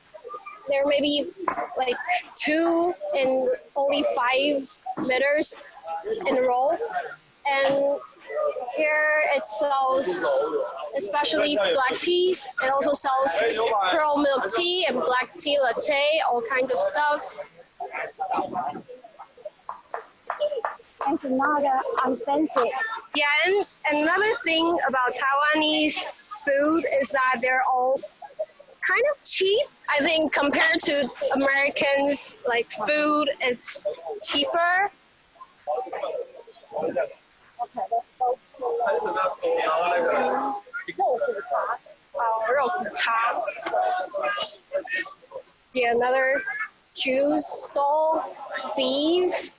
there may be like 2 in only 5 meters in a row. And here it sells especially black teas. It also sells pearl milk tea and black tea latte, all kinds of stuffs. It's not expensive. Yeah, and another thing about Taiwanese food is that they're all kind of cheap. I think compared to Americans, like food, it's cheaper. Yeah, another juice stall, beef.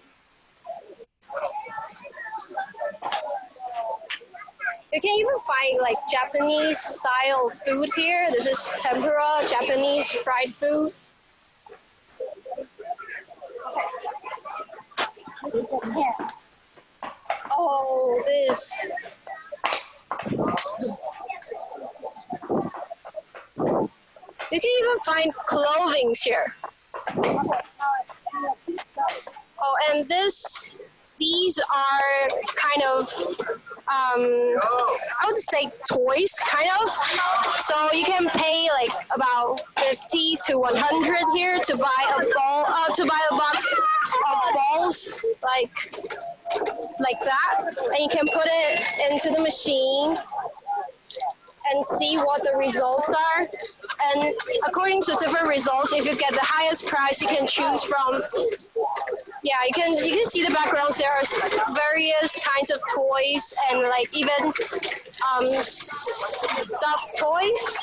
You can even find like Japanese style food here. This is tempura, Japanese fried food. Oh, this. You can even find clothing here. Oh, and these are kind of, I would say toys, kind of. So you can pay like about 50 to 100 here to buy a ball, to buy a box of balls like that, and you can put it into the machine and see what the results are. And according to different results, if you get the highest price, you can choose from. Yeah, you can see the backgrounds. There are various kinds of toys and like even stuffed toys.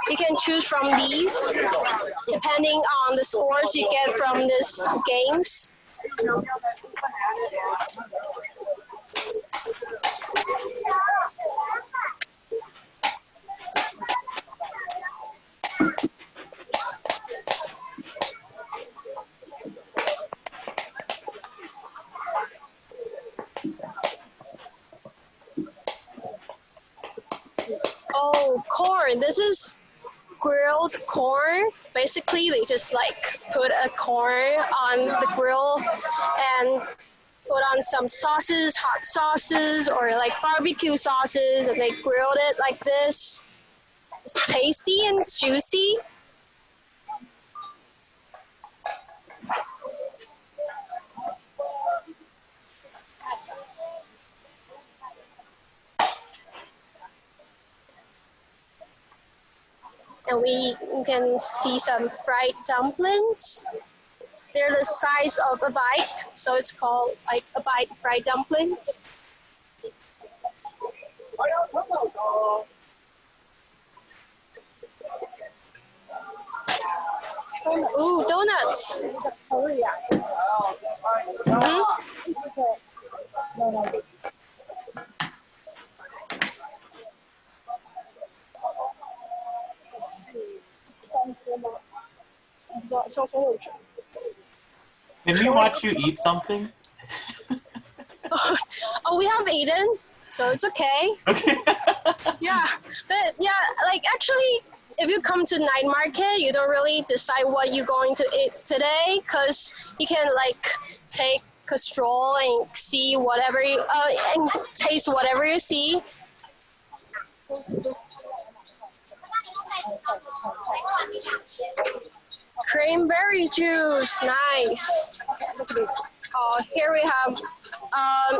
You can choose from these depending on the scores you get from these games. Oh, corn. This is grilled corn. Basically, they just like put a corn on the grill and put on some sauces, hot sauces, or like barbecue sauces, and they grilled it like this. It's tasty and juicy. And we can see some fried dumplings. They're the size of a bite, so it's called like a bite fried dumplings. Ooh, donuts. Can we watch you eat something? Oh, we have eaten, so it's okay. Okay. Yeah, but yeah, like actually, if you come to night market, you don't really decide what you're going to eat today, because you can like take a stroll and see whatever you, and taste whatever you see. Cranberry juice, nice. Oh, here we have,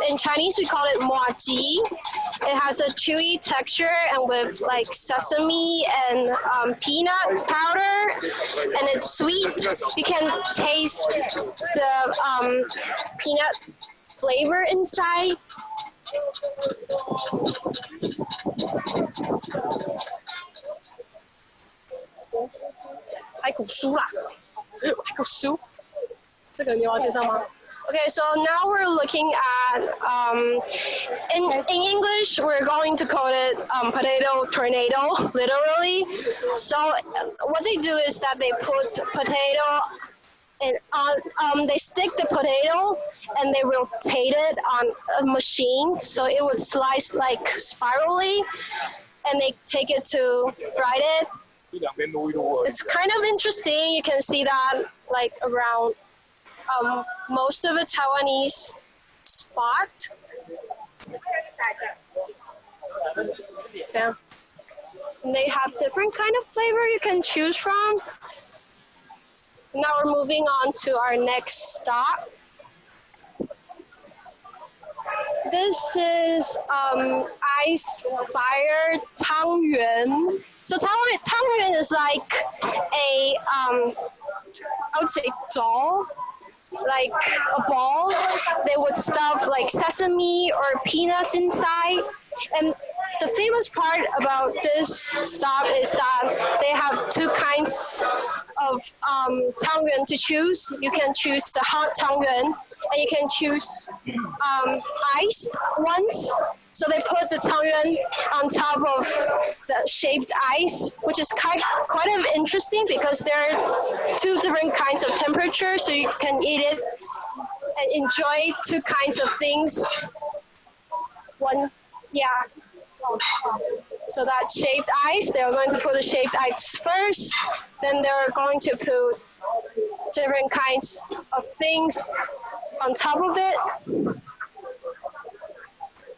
in Chinese we call it muah ji. It has a chewy texture and with like sesame and peanut powder, and it's sweet. You can taste the peanut flavor inside. Okay, so now we're looking at, in English, we're going to call it potato tornado, literally. So what they do is that they put potato and they stick the potato and they rotate it on a machine so it would slice like spirally, and they take it to fry it. It's kind of interesting. You can see that like around most of the Taiwanese spot. So, and they have different kind of flavor you can choose from. Now we're moving on to our next stop. This is ice fire tangyuan. So tangyuan is like a I would say doll, like a ball. They would stuff like sesame or peanuts inside. And the famous part about this stop is that they have two kinds of tangyuan to choose. You can choose the hot tangyuan, and you can choose iced ones. So they put the tangyuan on top of the shaved ice, which is quite interesting because there are two different kinds of temperature, so you can eat it and enjoy two kinds of things. So that shaved ice, they're going to put the shaved ice first, then they're going to put different kinds of things on top of it.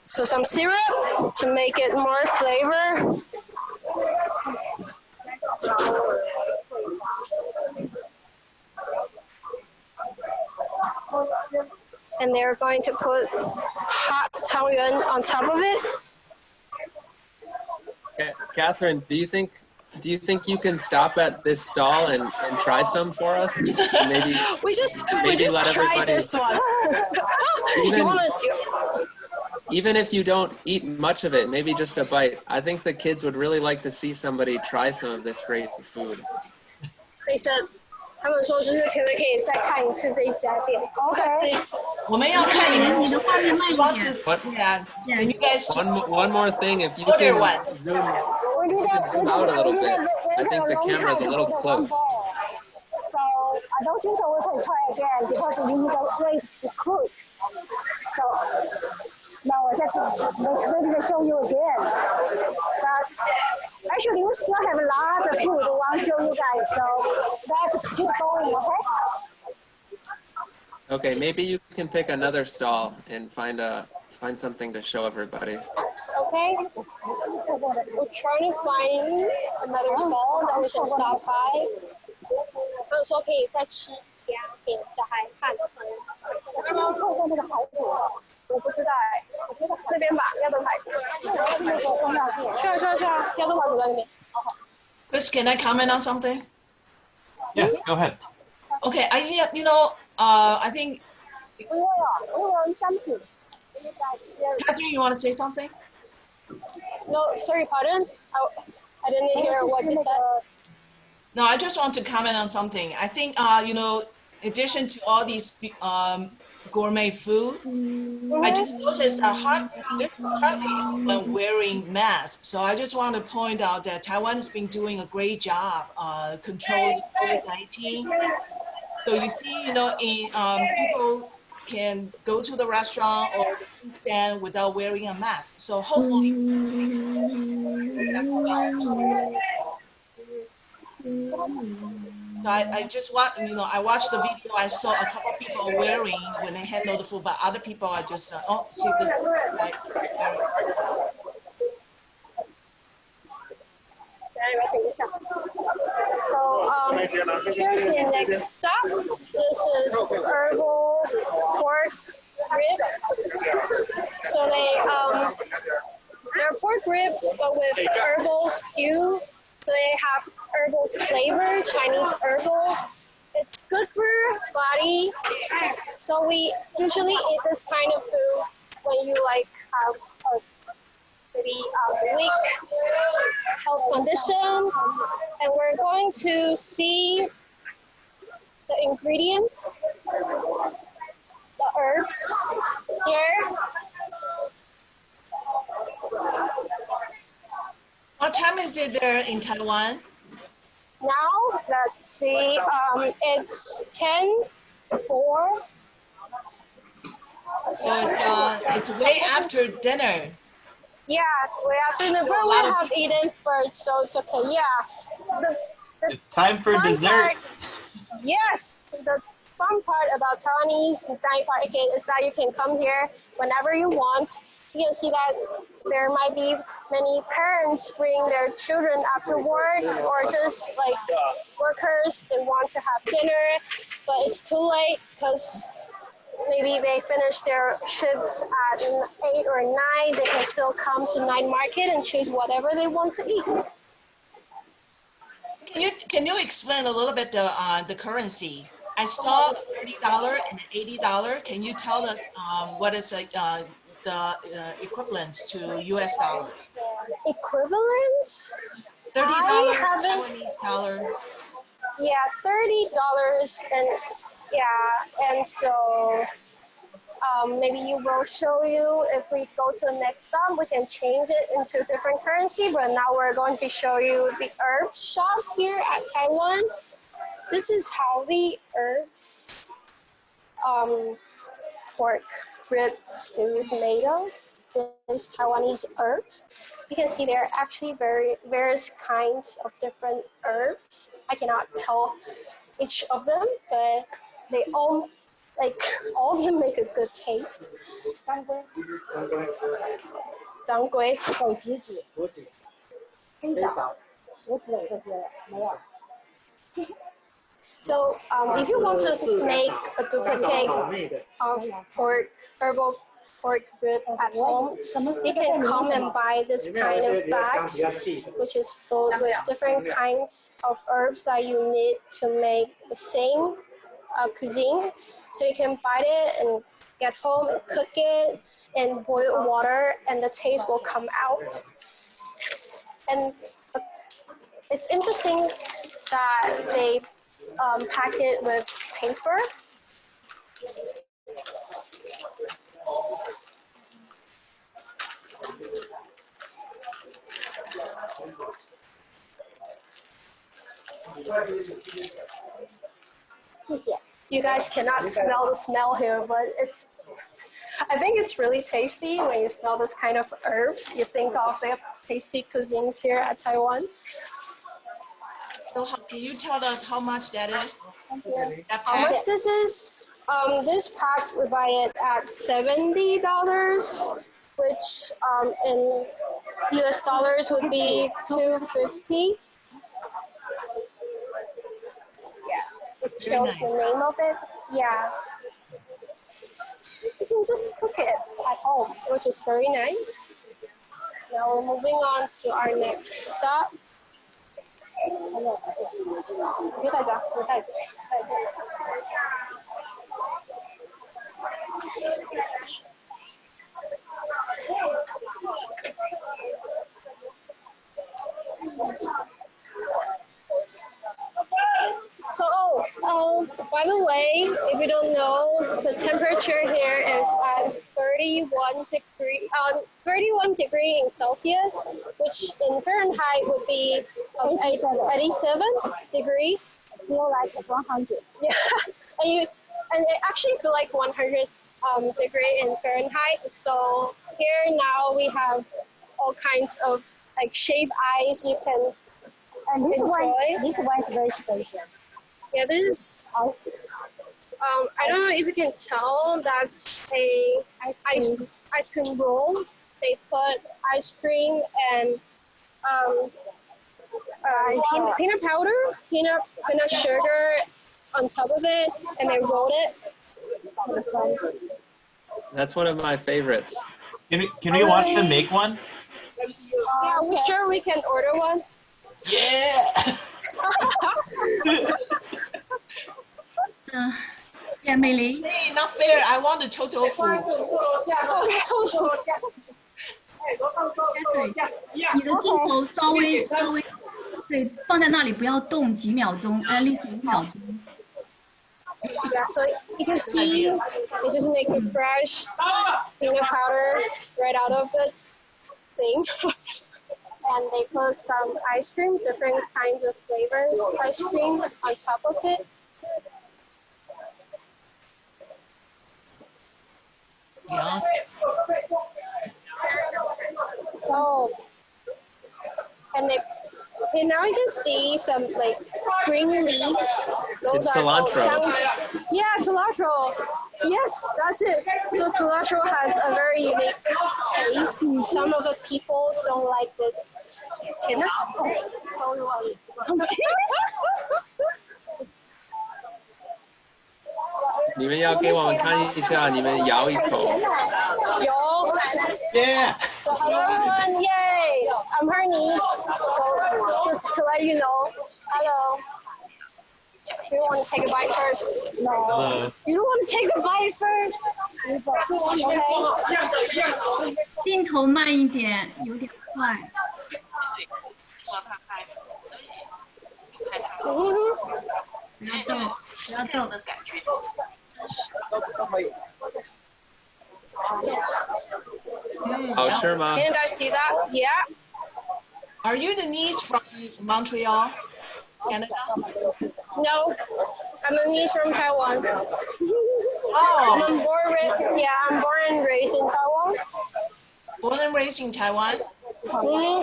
So some syrup to make it more flavor. And they're going to put hot tangyuan on top of it. Catherine, do you think you can stop at this stall and try some for us? Maybe we just let tried everybody, this one. Even if you don't eat much of it, maybe just a bite. I think the kids would really like to see somebody try some of this great food. They said, 他们说就是可不可以再看一次这一家店 ？OK。我们要看你们的画面慢一点。Can you guys one more thing, if you order can one. zoom out a little bit. I think the camera's a little close. So I don't think so we can try again because we need a place to cook. So now I just maybe to show you again. But actually we still have a lot of food we want to show you guys. So let's keep going, okay? Okay, maybe you can pick another stall and find something to show everybody. Okay. We're trying to find another stall that we can stop by. 他们说可以再吃一家给小孩看。刚刚透过那个排骨，我不知道哎，我觉得那边吧，亚东排骨。那个中药店。是啊，亚东排骨在那边。Chris, can I comment on something? Yes, go ahead. Okay, I think. Katherine, you want to say something? No, sorry, pardon. I didn't hear what you said. No, I just want to comment on something. I think, in addition to all these gourmet food, I just noticed there's hardly anyone wearing masks. So I just want to point out that Taiwan has been doing a great job controlling COVID-19. So you see, people can go to the restaurant or the food stand without wearing a mask. So hopefully, so I just want, I watched the video. I saw a couple of people wearing when they handle the food, but other people are just, see this, like. So here's the next stop. This is herbal pork ribs. So they're pork ribs but with herbal stew. So they have herbal flavor, Chinese herbal. It's good for body. So we usually eat this kind of foods when you have a maybe weak health condition, and we're going to see the ingredients, the herbs here. What time is it there in Taiwan? now, let's see, it's 10:04. So it's way after dinner. Yeah, we after the break we have eaten first, so it's okay. Yeah, the It's time for dessert. Yes, the fun part about Taiwanese night market is that you can come here whenever you want. You can see that there might be many parents bring their children after work, or just like workers, they want to have dinner, but it's too late because maybe they finish their shifts at 8 or 9. They can still come to night market and choose whatever they want to eat. Can you explain a little bit the currency? I saw $30 and $80. Can you tell us what is the equivalence to US dollars? Equivalents? $30 Taiwanese dollar. Yeah, $30 and so maybe you will show you if we go to the next stop, we can change it into different currency, but now we're going to show you the herb shop here at Taiwan. This is how the herbs pork rib stew is made of. These Taiwanese herbs. You can see there are actually various kinds of different herbs. I cannot tell each of them, but they all of them make a good taste. 当归、手指指、拇指、黑枣、我指的这些没有。So if you want to make a duplicate of herbal pork rib at home, you can come and buy this kind of bags, which is filled with different kinds of herbs that you need to make the same cuisine. So you can buy it and get home and cook it in boiled water, and the taste will come out. And it's interesting that they pack it with paper. You guys cannot smell the smell here, but I think it's really tasty when you smell this kind of herbs. You think of the tasty cuisines here at Taiwan. So can you tell us how much that is? How much this is? This pack we buy it at $70, which in US dollars would be $2.50. Yeah, it shows the name of it. Yeah. You can just cook it at home, which is very nice. Now we're moving on to our next stop. So, by the way, if you don't know, the temperature here is at 31 degree in Celsius, which in Fahrenheit would be 87 degree. I feel like 100. Yeah, and it actually feel like 100 degree in Fahrenheit. So here now we have all kinds of like shaved ice you can enjoy. This one is very special. Yeah, this is, I don't know if you can tell, that's a ice cream roll. They put ice cream and peanut powder, peanut sugar on top of it, and they rolled it. That's one of my favorites. Can we watch them make one? Yeah, we sure we can order one. Yeah! Yeah, Meili. Hey, not fair. I want the total food. Katherine, 你的镜头稍微对，放在那里不要动几秒钟 ，at least 5秒钟。Yeah, so you can see they just make the fresh peanut powder right out of the thing. and they put some ice cream, different kinds of flavors ice cream on top of it. Yeah. Oh, and okay, now you can see some like green leaves. Those It's are cilantro. Yeah, cilantro. Yes, that's it. So cilantro has a very unique taste. Some of the people don't like this. 你们要给我们看一下，你们摇一口。有 Yeah. So hello everyone, yay! I'm her niece. So just to let you know, hello. Do you want to take a bite first? No. Hello. You don't want to take a bite first? Okay. 镜头慢一点，有点快。不要动，不要动。好吃吗？ Can you guys see that? Yeah. Are you the niece from Montreal, Canada? No, I'm a niece from Taiwan. Oh, I'm born and raised in Taiwan. born and raised in Taiwan.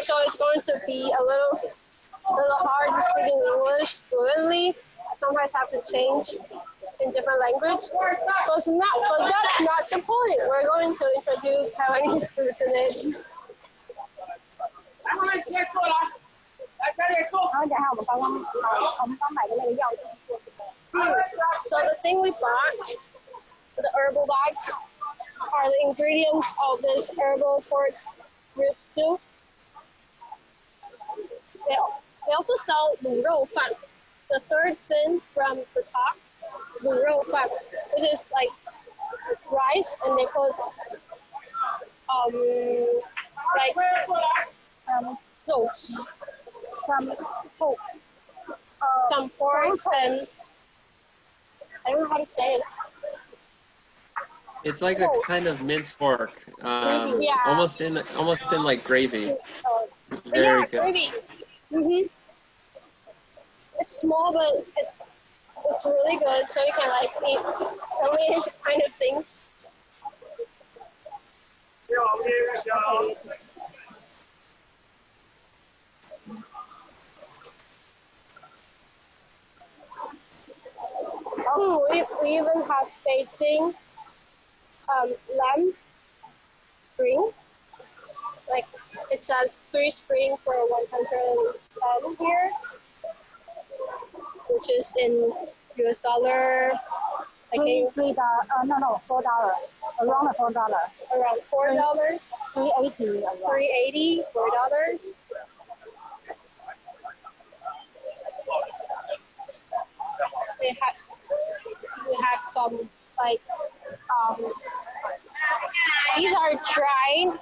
So it's going to be a little hard to speak in English fluently. I sometimes have to change in different language. But that's not the point. We're going to introduce Taiwanese food today. So the thing we bought, the herbal bags, are the ingredients of this herbal pork rib stew. They also sell the rou fan, the third thing from the top, the rou fan, which is like rice, and they put like goats, some pork, and I don't know how to say it. It's like a kind of minced pork, Yeah. almost in like gravy. Very Yeah, good. gravy. It's small, but it's really good. So you can like eat so many kind of things. We even have Beijing lamb spring. Like it says 3 spring for 110 here, which is in US dollar. Like $3. No, $4. Around $4. Around $4. 380. 380. $4. We have some like these are dried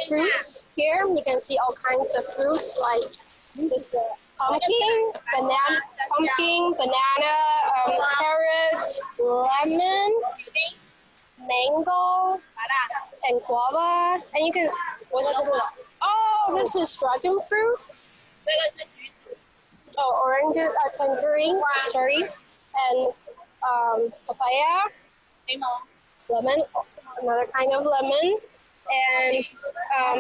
fruits here. You can see all kinds of fruits like this pumpkin, banana, carrots, lemon, mango, and guava. And you can this is dragon fruit. Oh, oranges, tangerines, sorry, and papaya, lemon, another kind of lemon, and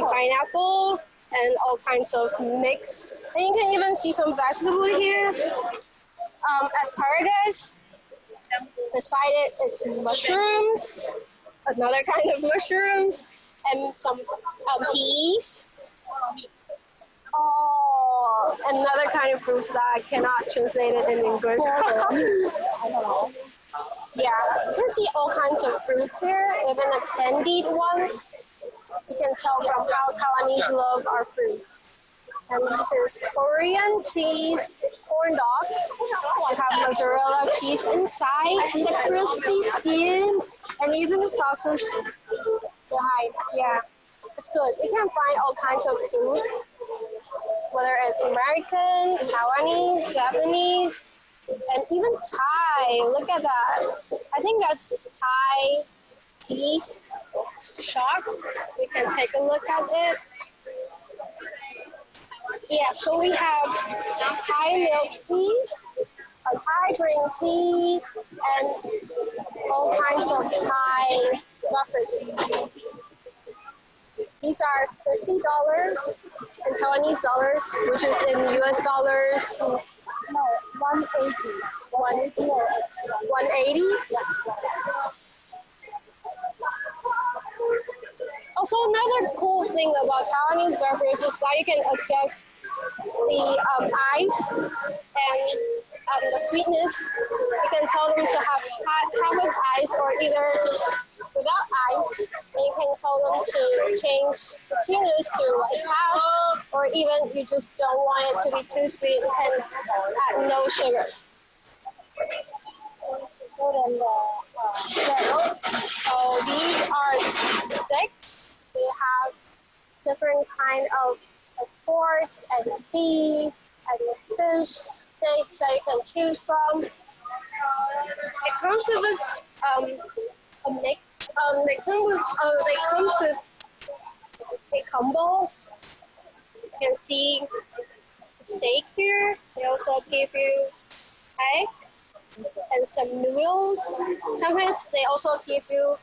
pineapple, and all kinds of mix. And you can even see some vegetable here. Asparagus. Beside it, it's mushrooms, another kind of mushrooms, and some peas. Oh, another kind of fruits that I cannot translate it in English. I don't know. Yeah, you can see all kinds of fruits here, even the candied ones. You can tell from how Taiwanese love our fruits. And this is Korean cheese corn dogs. You have mozzarella cheese inside and the crispy skin, and even the sauces behind. Yeah, it's good. You can find all kinds of food, whether it's American, Taiwanese, Japanese, and even Thai. Look at that. I think that's Thai tea shop. We can take a look at it. Yeah, so we have Thai milk tea, Thai green tea, and all kinds of Thai beverages. These are $50 in Taiwanese dollars, which is in US dollars. No, 180. 180? Also, another cool thing about Taiwanese beverages is that you can adjust the ice and the sweetness. You can tell them to have half of ice or either just without ice. And you can tell them to change the sweetness to like half, or even you just don't want it to be too sweet, you can add no sugar. So these are sticks. They have different kind of pork and beef and fish steaks that you can choose from. It comes with a mix. They comes with a combo. You can see the steak here. They also give you egg and some noodles. Sometimes they also give you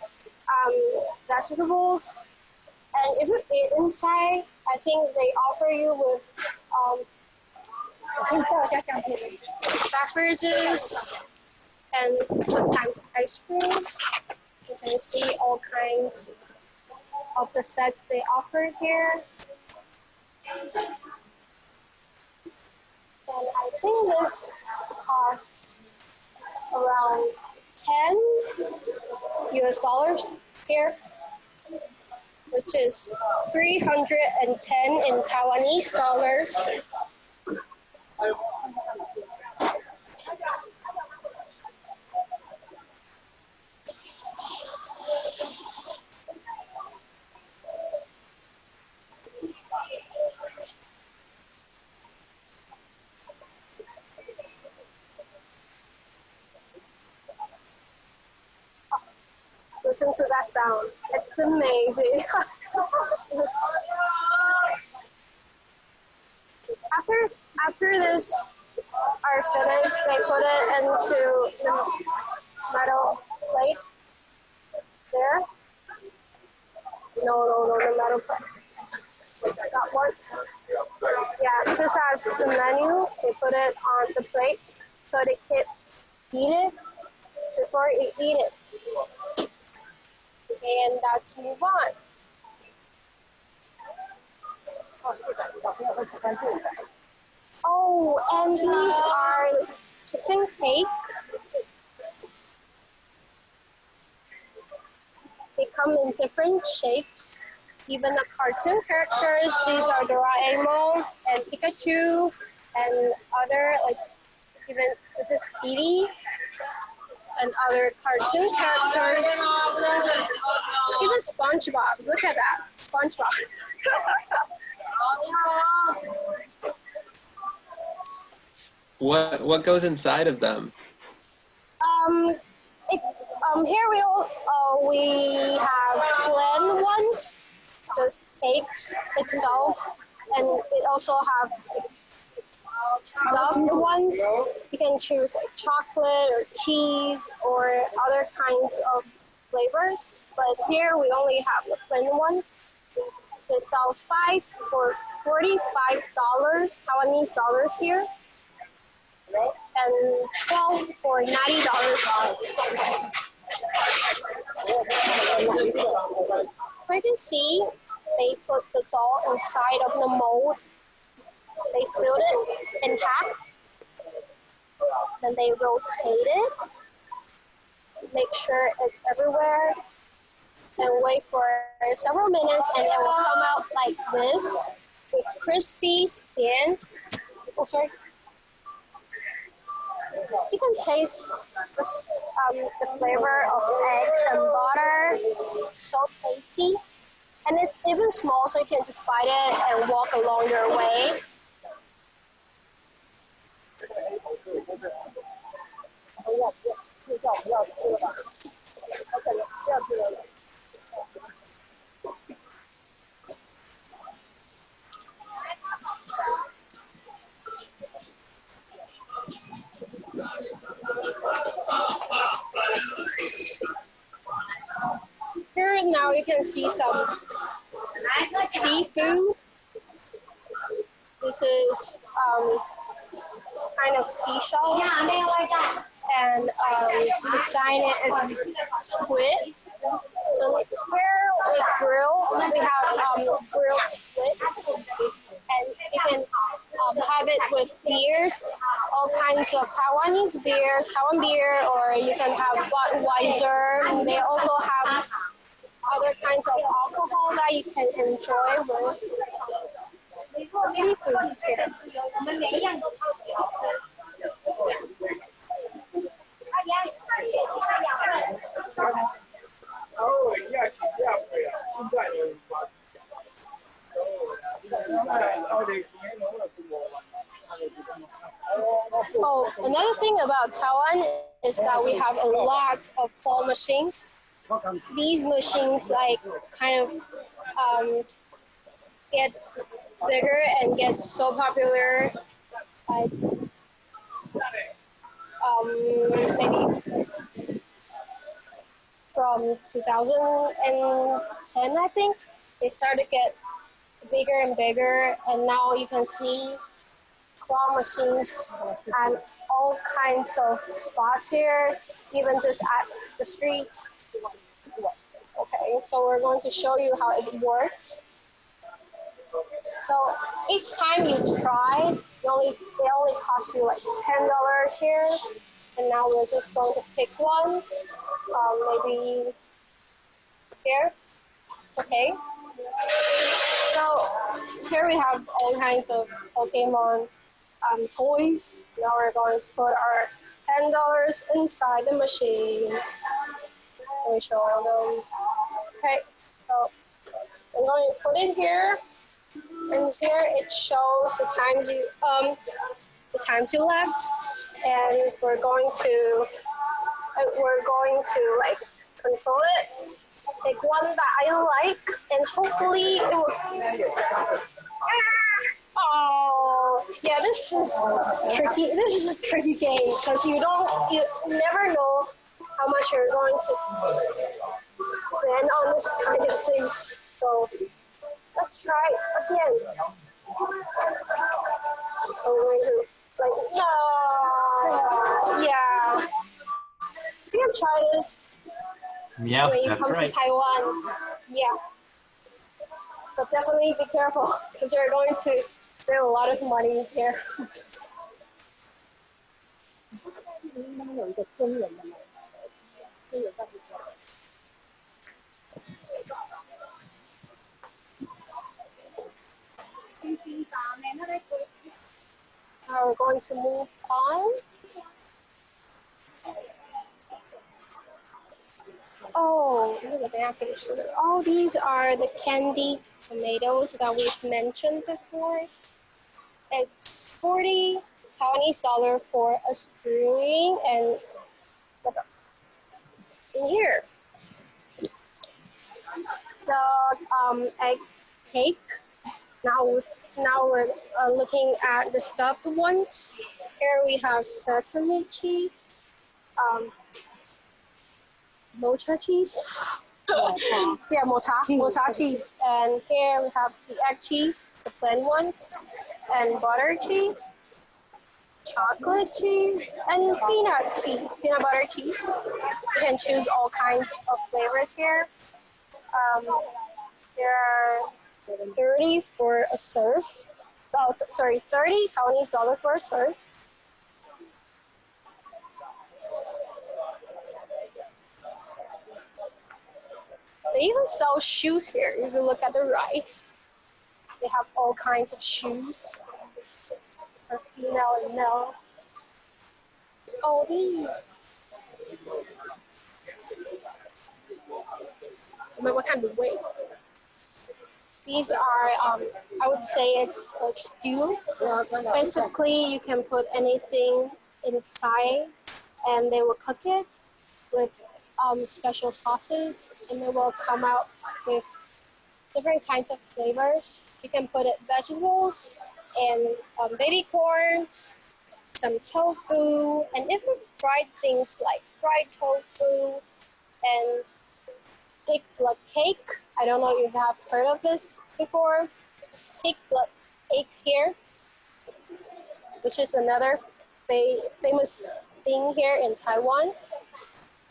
vegetables. And if you eat inside, I think they offer you with beverages and sometimes ice creams. You can see all kinds of the sets they offer here. And I think this costs around 10 US dollars here, which is 310 in Taiwanese dollars. Listen to that sound. It's amazing. After this are finished, they put it into the metal plate there. No, the metal plate. That one. Yeah, just as the menu, they put it on the plate so they can eat it before you eat it. And let's move on. Oh, and these are chicken cake. They come in different shapes. Even the cartoon characters, these are Doraemon and Pikachu and other, like, even this is Petey and other cartoon characters. Even SpongeBob, look at that, SpongeBob. What goes inside of them? Here we have plain ones, just steaks itself, and it also have like, stuffed ones. You can choose like chocolate or cheese or other kinds of flavors. But here we only have the plain ones. They sell 5 for $45 Taiwanese dollars here, and 12 for $90. So you can see they put the doll inside of the mold. They filled it in half. Then they rotate it. Make sure it's everywhere. And wait for several minutes, and it will come out like this with crispy skin. Oh, sorry. You can taste the flavor of eggs and butter. It's so tasty. And it's even small, so you can just bite it and walk along your way. you can see some seafood. This is kind of seashells. And beside it, it's squid. So here we grill, we have grilled squid. And you can have it with beers, all kinds of Taiwanese beers, Taiwan beer, or you can have Budweiser. They also have other kinds of alcohol that you can enjoy with seafoods here. Oh, another thing about Taiwan is that we have a lot of claw machines. These machines like kind of get bigger and get so popular. Like, maybe from 2010, I think, they started to get bigger and bigger, and now you can see claw machines and all kinds of spots here, even just at the streets. Okay, so we're going to show you how it works. So each time you try, it only costs you like $10 here, and now we're just going to pick one, maybe here. Okay. So here we have all kinds of Pokemon toys. Now we're going to put our $10 inside the machine. Let me show them. Okay, so I'm going to put it here, and here it shows the times you left, and we're going to like control it. Take one that I like, and hopefully it will. Oh, yeah, this is tricky. This is a tricky game because you never know how much you're going to spend on this kind of things. So let's try again. I'm going to no, yeah. You can try this. Yeah, when you that's come right. to Taiwan, yeah. But definitely be careful because you're going to spend a lot of money here. Now we're going to move on. Oh, look at that. Oh, these are the candied tomatoes that we've mentioned before. It's 40 Taiwanese dollar for a stewing, and look in here, the egg cake. Now we're looking at the stuffed ones. Here we have sesame cheese, mocha cheese. Yeah, mocha cheese. And here we have the egg cheese, the plain ones, and butter cheese, chocolate cheese, and peanut butter cheese. You can choose all kinds of flavors here. There are 30 for a serve. Oh, sorry, 30 Taiwanese dollar for a serve. They even sell shoes here. If you look at the right, they have all kinds of shoes for female and male. Oh, these. What kind of weight? These are, I would say it's like stew. Basically, you can put anything inside, and they will cook it with special sauces, and they will come out with different kinds of flavors. You can put it vegetables and baby corns, some tofu, and even fried things like fried tofu and pig blood cake. I don't know if you have heard of this before. Pig blood cake here, which is another famous thing here in Taiwan.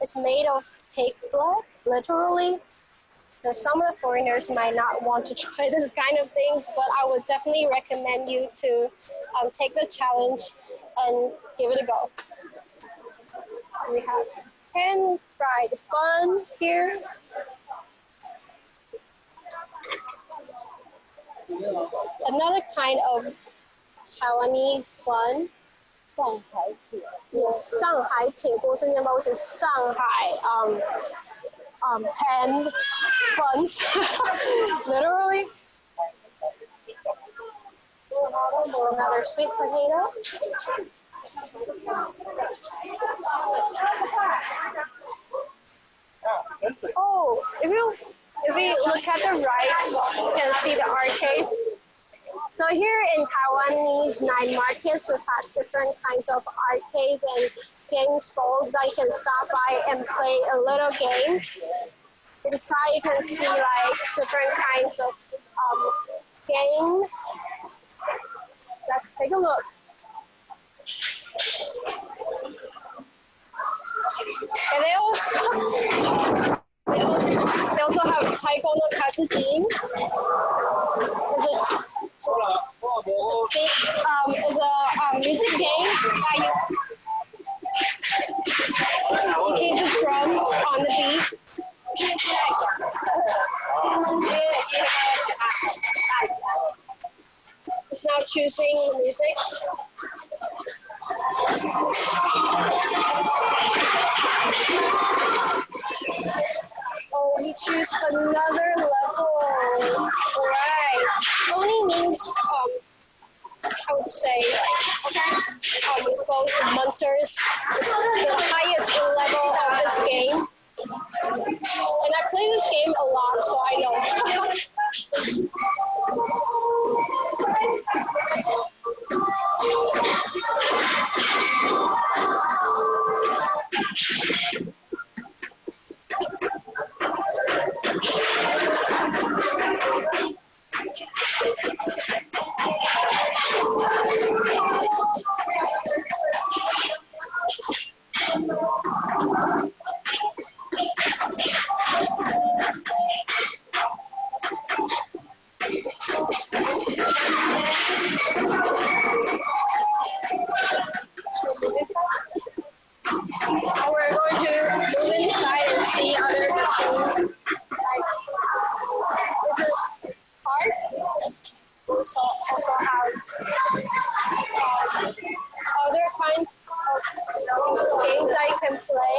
It's made of pig blood, literally. So some of the foreigners might not want to try this kind of things, but I would definitely recommend you to take the challenge and give it a go. We have pan-fried bun here. Another kind of Taiwanese bun. 上海铁锅生煎包, which is Shanghai pan buns, literally. Another sweet potato. Oh, if we look at the right, you can see the arcade. So here in Taiwanese night markets, we've had different kinds of arcades and game stalls that you can stop by and play a little game. Inside you can see like different kinds of game. Let's take a look. And they also have Taekwondo cuisine. It's a music game that you hit the drums on the beat. It's now choosing music. Oh, we choose another level. Right. Only means I would say both monsters is the highest level of this game. And I play this game a lot, so I know. We're going to move inside and see other machines. Like this is art. We also have other kinds of games that you can play.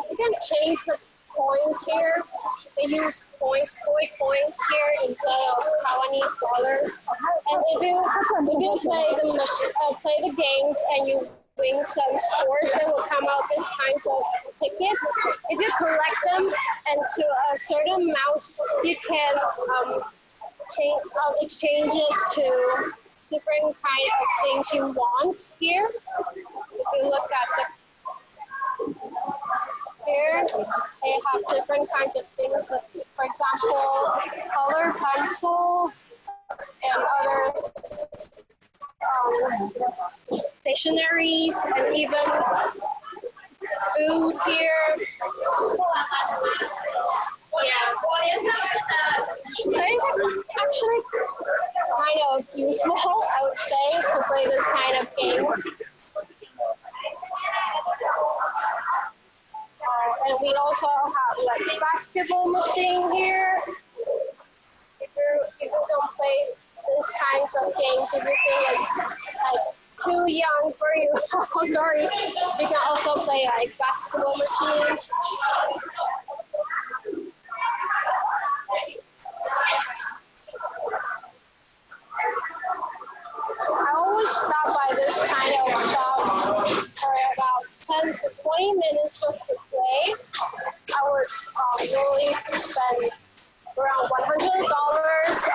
You can change the coins here. They use coins, toy coins here instead of Taiwanese dollars. And if you play the games and you win some scores, they will come out these kinds of tickets. If you collect them and to a certain amount, you can exchange it to different kind of things you want here. If you look at the here, they have different kinds of things. For example, color pencil and other stationaries and even food here. Yeah. So it's actually kind of useful, I would say, to play this kind of games. And we also have like basketball machine here. If you don't play these kinds of games, if you think it's like too young for you, oh sorry, you can also play like basketball machines. I always stop by this kind of shops for about 10 to 20 minutes just to play. I would usually spend around $100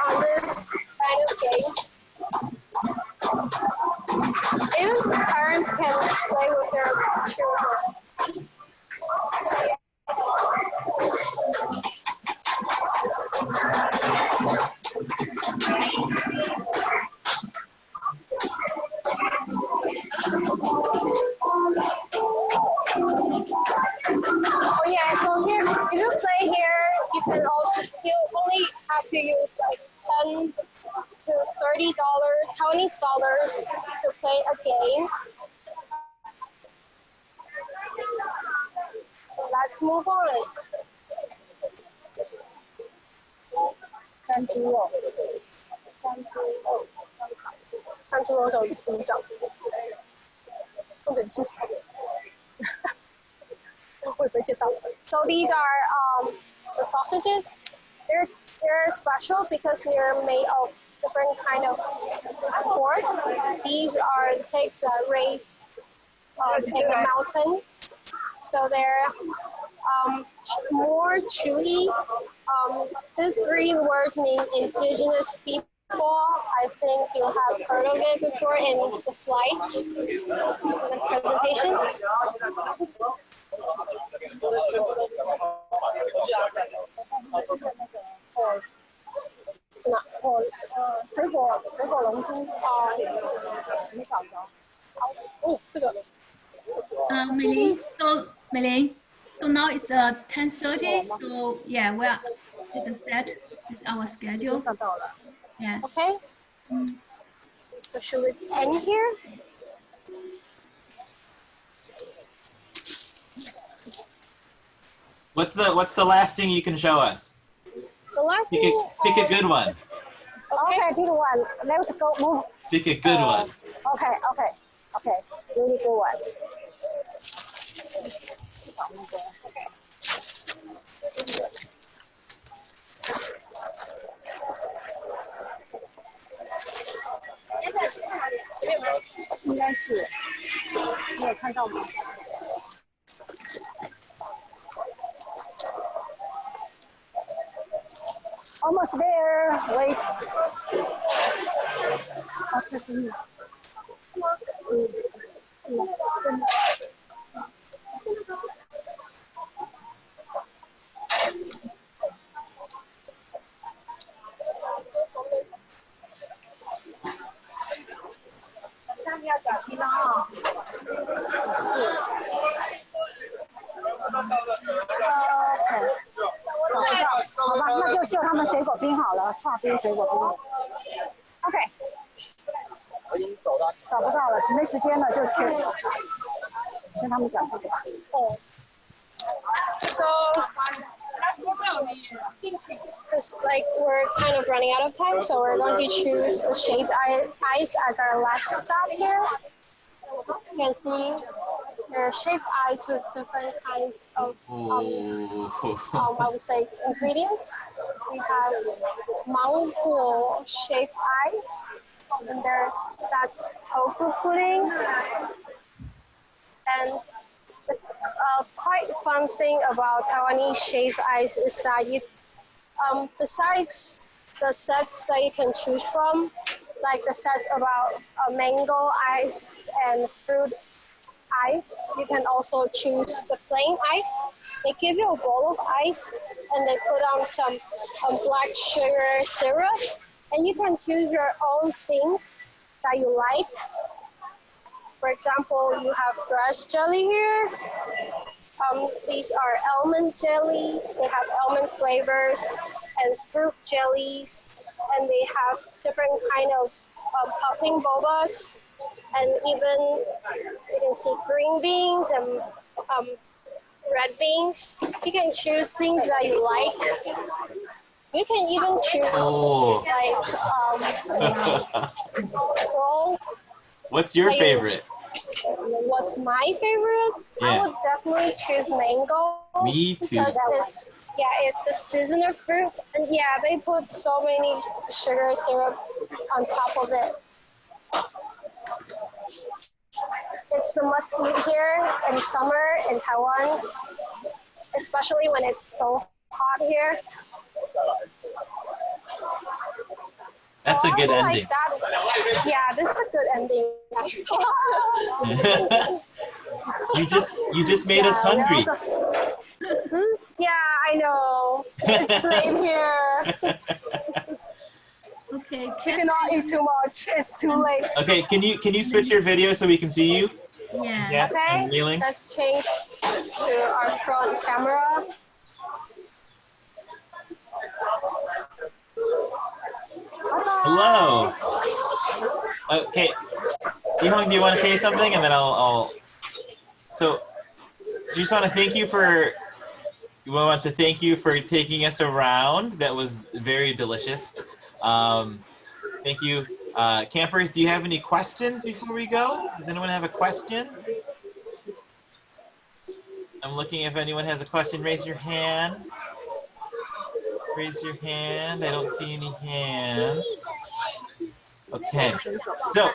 there are two. Oh yeah, so here, if you play here, you can also, you only have to use like $10 to $30 Taiwanese dollars to play a game. So let's move on. 山猪肉，看猪肉怎么讲？重点是，我也不会介绍。So these are the sausages. They're special because they're made of different kind of pork. These are the pigs that raised in the mountains. So they're more chewy. These three words mean indigenous people. I think you have heard of it before in the slides, in the presentation. Mei Ling, so now it's 10:30. So yeah, it's a set. It's our schedule. Yeah. Okay. So should we end here? What's the last thing you can show us? The last thing. Pick a good one. Okay, pick one. Let's go move. Pick a good one. Okay. Really good one. Okay. 应该是，你有看到吗？Almost there. Wait. 哦，这是你。要小心了啊！好吧，那就秀他们水果冰好了，刨冰水果冰。OK。我已经找不到了，没时间了，就去跟他们讲这个。哦。So, it's like we're kind of running out of time, so we're going to choose the shaved ice as our last stop here. You can see there are shaved ice with different kinds of, I would say, ingredients. We have mango shaved ice, and that's tofu pudding, and the quite fun thing about Taiwanese shaved ice is that you, besides the sets that you can choose from, like the sets about mango ice and fruit ice, you can also choose the plain ice. They give you a bowl of ice and they put on some black sugar syrup, and you can choose your own things that you like. For example, you have grass jelly here. These are almond jellies. They have almond flavors and fruit jellies, and they have different kind of popping bobas, and even you can see green beans and red beans. You can choose things that you like. You can even choose roll. What's your favorite? What's my favorite? Yeah. I would definitely choose mango. Me too. Because it's the seasonal fruit, and yeah, they put so many sugar syrup on top of it. It's the must eat here in summer in Taiwan, especially when it's so hot here. That's a good ending. Yeah, this is a good ending. You just made us hungry. Yeah, I know. It's late here. Okay, We cannot eat too much. It's too late. Okay, can you switch your video so we can see you? Yeah. Okay, and Mei-Ling? let's change to our front camera. Hello. Okay, Yihong, do you want to say something, and then I'll. So, just want to thank you for. We want to thank you for taking us around. That was very delicious. Thank you. Campers, do you have any questions before we go? Does anyone have a question? I'm looking if anyone has a question. Raise your hand. Raise your hand. I don't see any hands. Okay. So,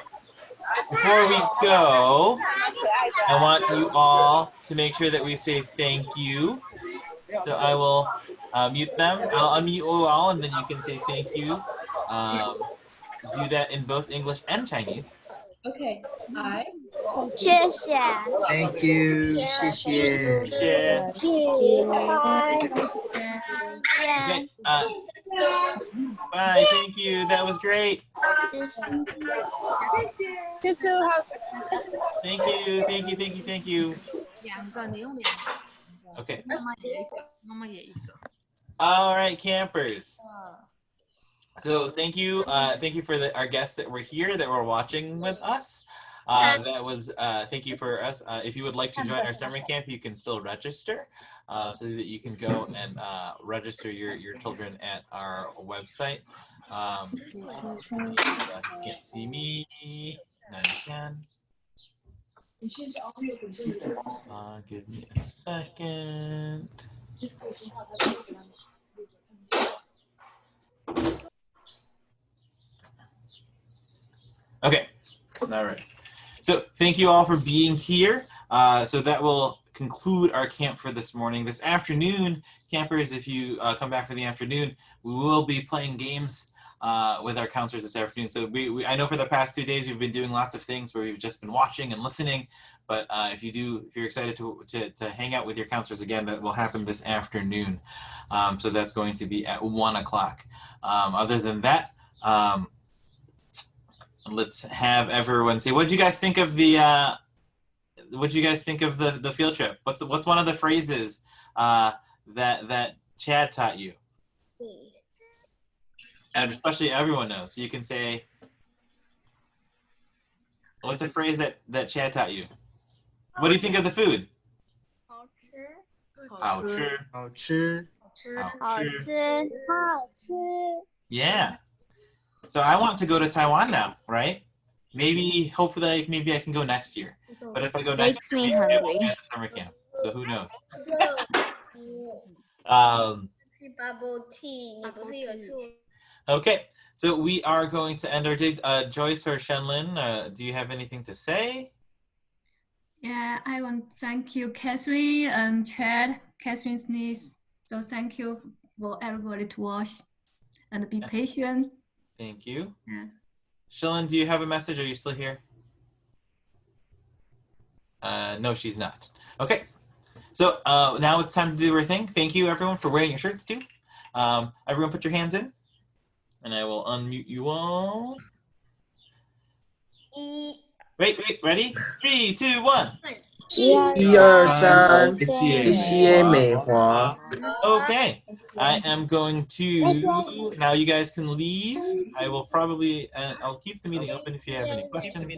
before we go, I want you all to make sure that we say thank you. So I will mute them. I'll unmute you all, and then you can say thank you. Do that in both English and Chinese. Okay. I. 谢谢。 Thank you. 谢谢。谢谢。 Okay. Bye. Thank you. That was great. You too have. Thank you. Thank you. Thank you. Thank you. 2个，你用2个。 Okay. 妈妈也一个，妈妈也一个。 All right, campers. So thank you for our guests that were here, that were watching with us. That was thank you for us. If you would like to join our summer camp, you can still register, so that you can go and register your children at our website. You can't see me. Now you can. Give me a second. Okay. All right. So thank you all for being here. So that will conclude our camp for this morning. This afternoon, campers, if you come back for the afternoon, we will be playing games with our counselors this afternoon. So I know for the past 2 days we've been doing lots of things where we've just been watching and listening. But if you're excited to hang out with your counselors again, that will happen this afternoon. So that's going to be at 1 o'clock. Other than that, let's have everyone say, what did you guys think of the field trip? What's one of the phrases that Chad taught you? And especially everyone knows. So you can say, what's a phrase that Chad taught you? What do you think of the food? 好吃. 好吃. 好吃，好吃。 Yeah. So I want to go to Taiwan now, right? Hopefully, maybe I can go next year. But if I go next year, maybe I won't be at the summer camp. So who knows? Bubble tea， 你不是有做？ Okay. So we are going to end our day. Joyce or Shenlin, do you have anything to say? Yeah, I want to thank you, Catherine and Chad, Catherine's niece. So thank you for everybody to watch and be patient. Thank you. Yeah. Shenlin, do you have a message? Are you still here? No, she's not. Okay. So now it's time to do our thing. Thank you, everyone, for wearing your shirts, too. Everyone put your hands in. And I will unmute you all. Wait, ready? 3, 2, 1. 1、2、3，谢谢美华。 Okay, I am going to, now you guys can leave. I will probably, I'll keep the meeting open if you have any questions.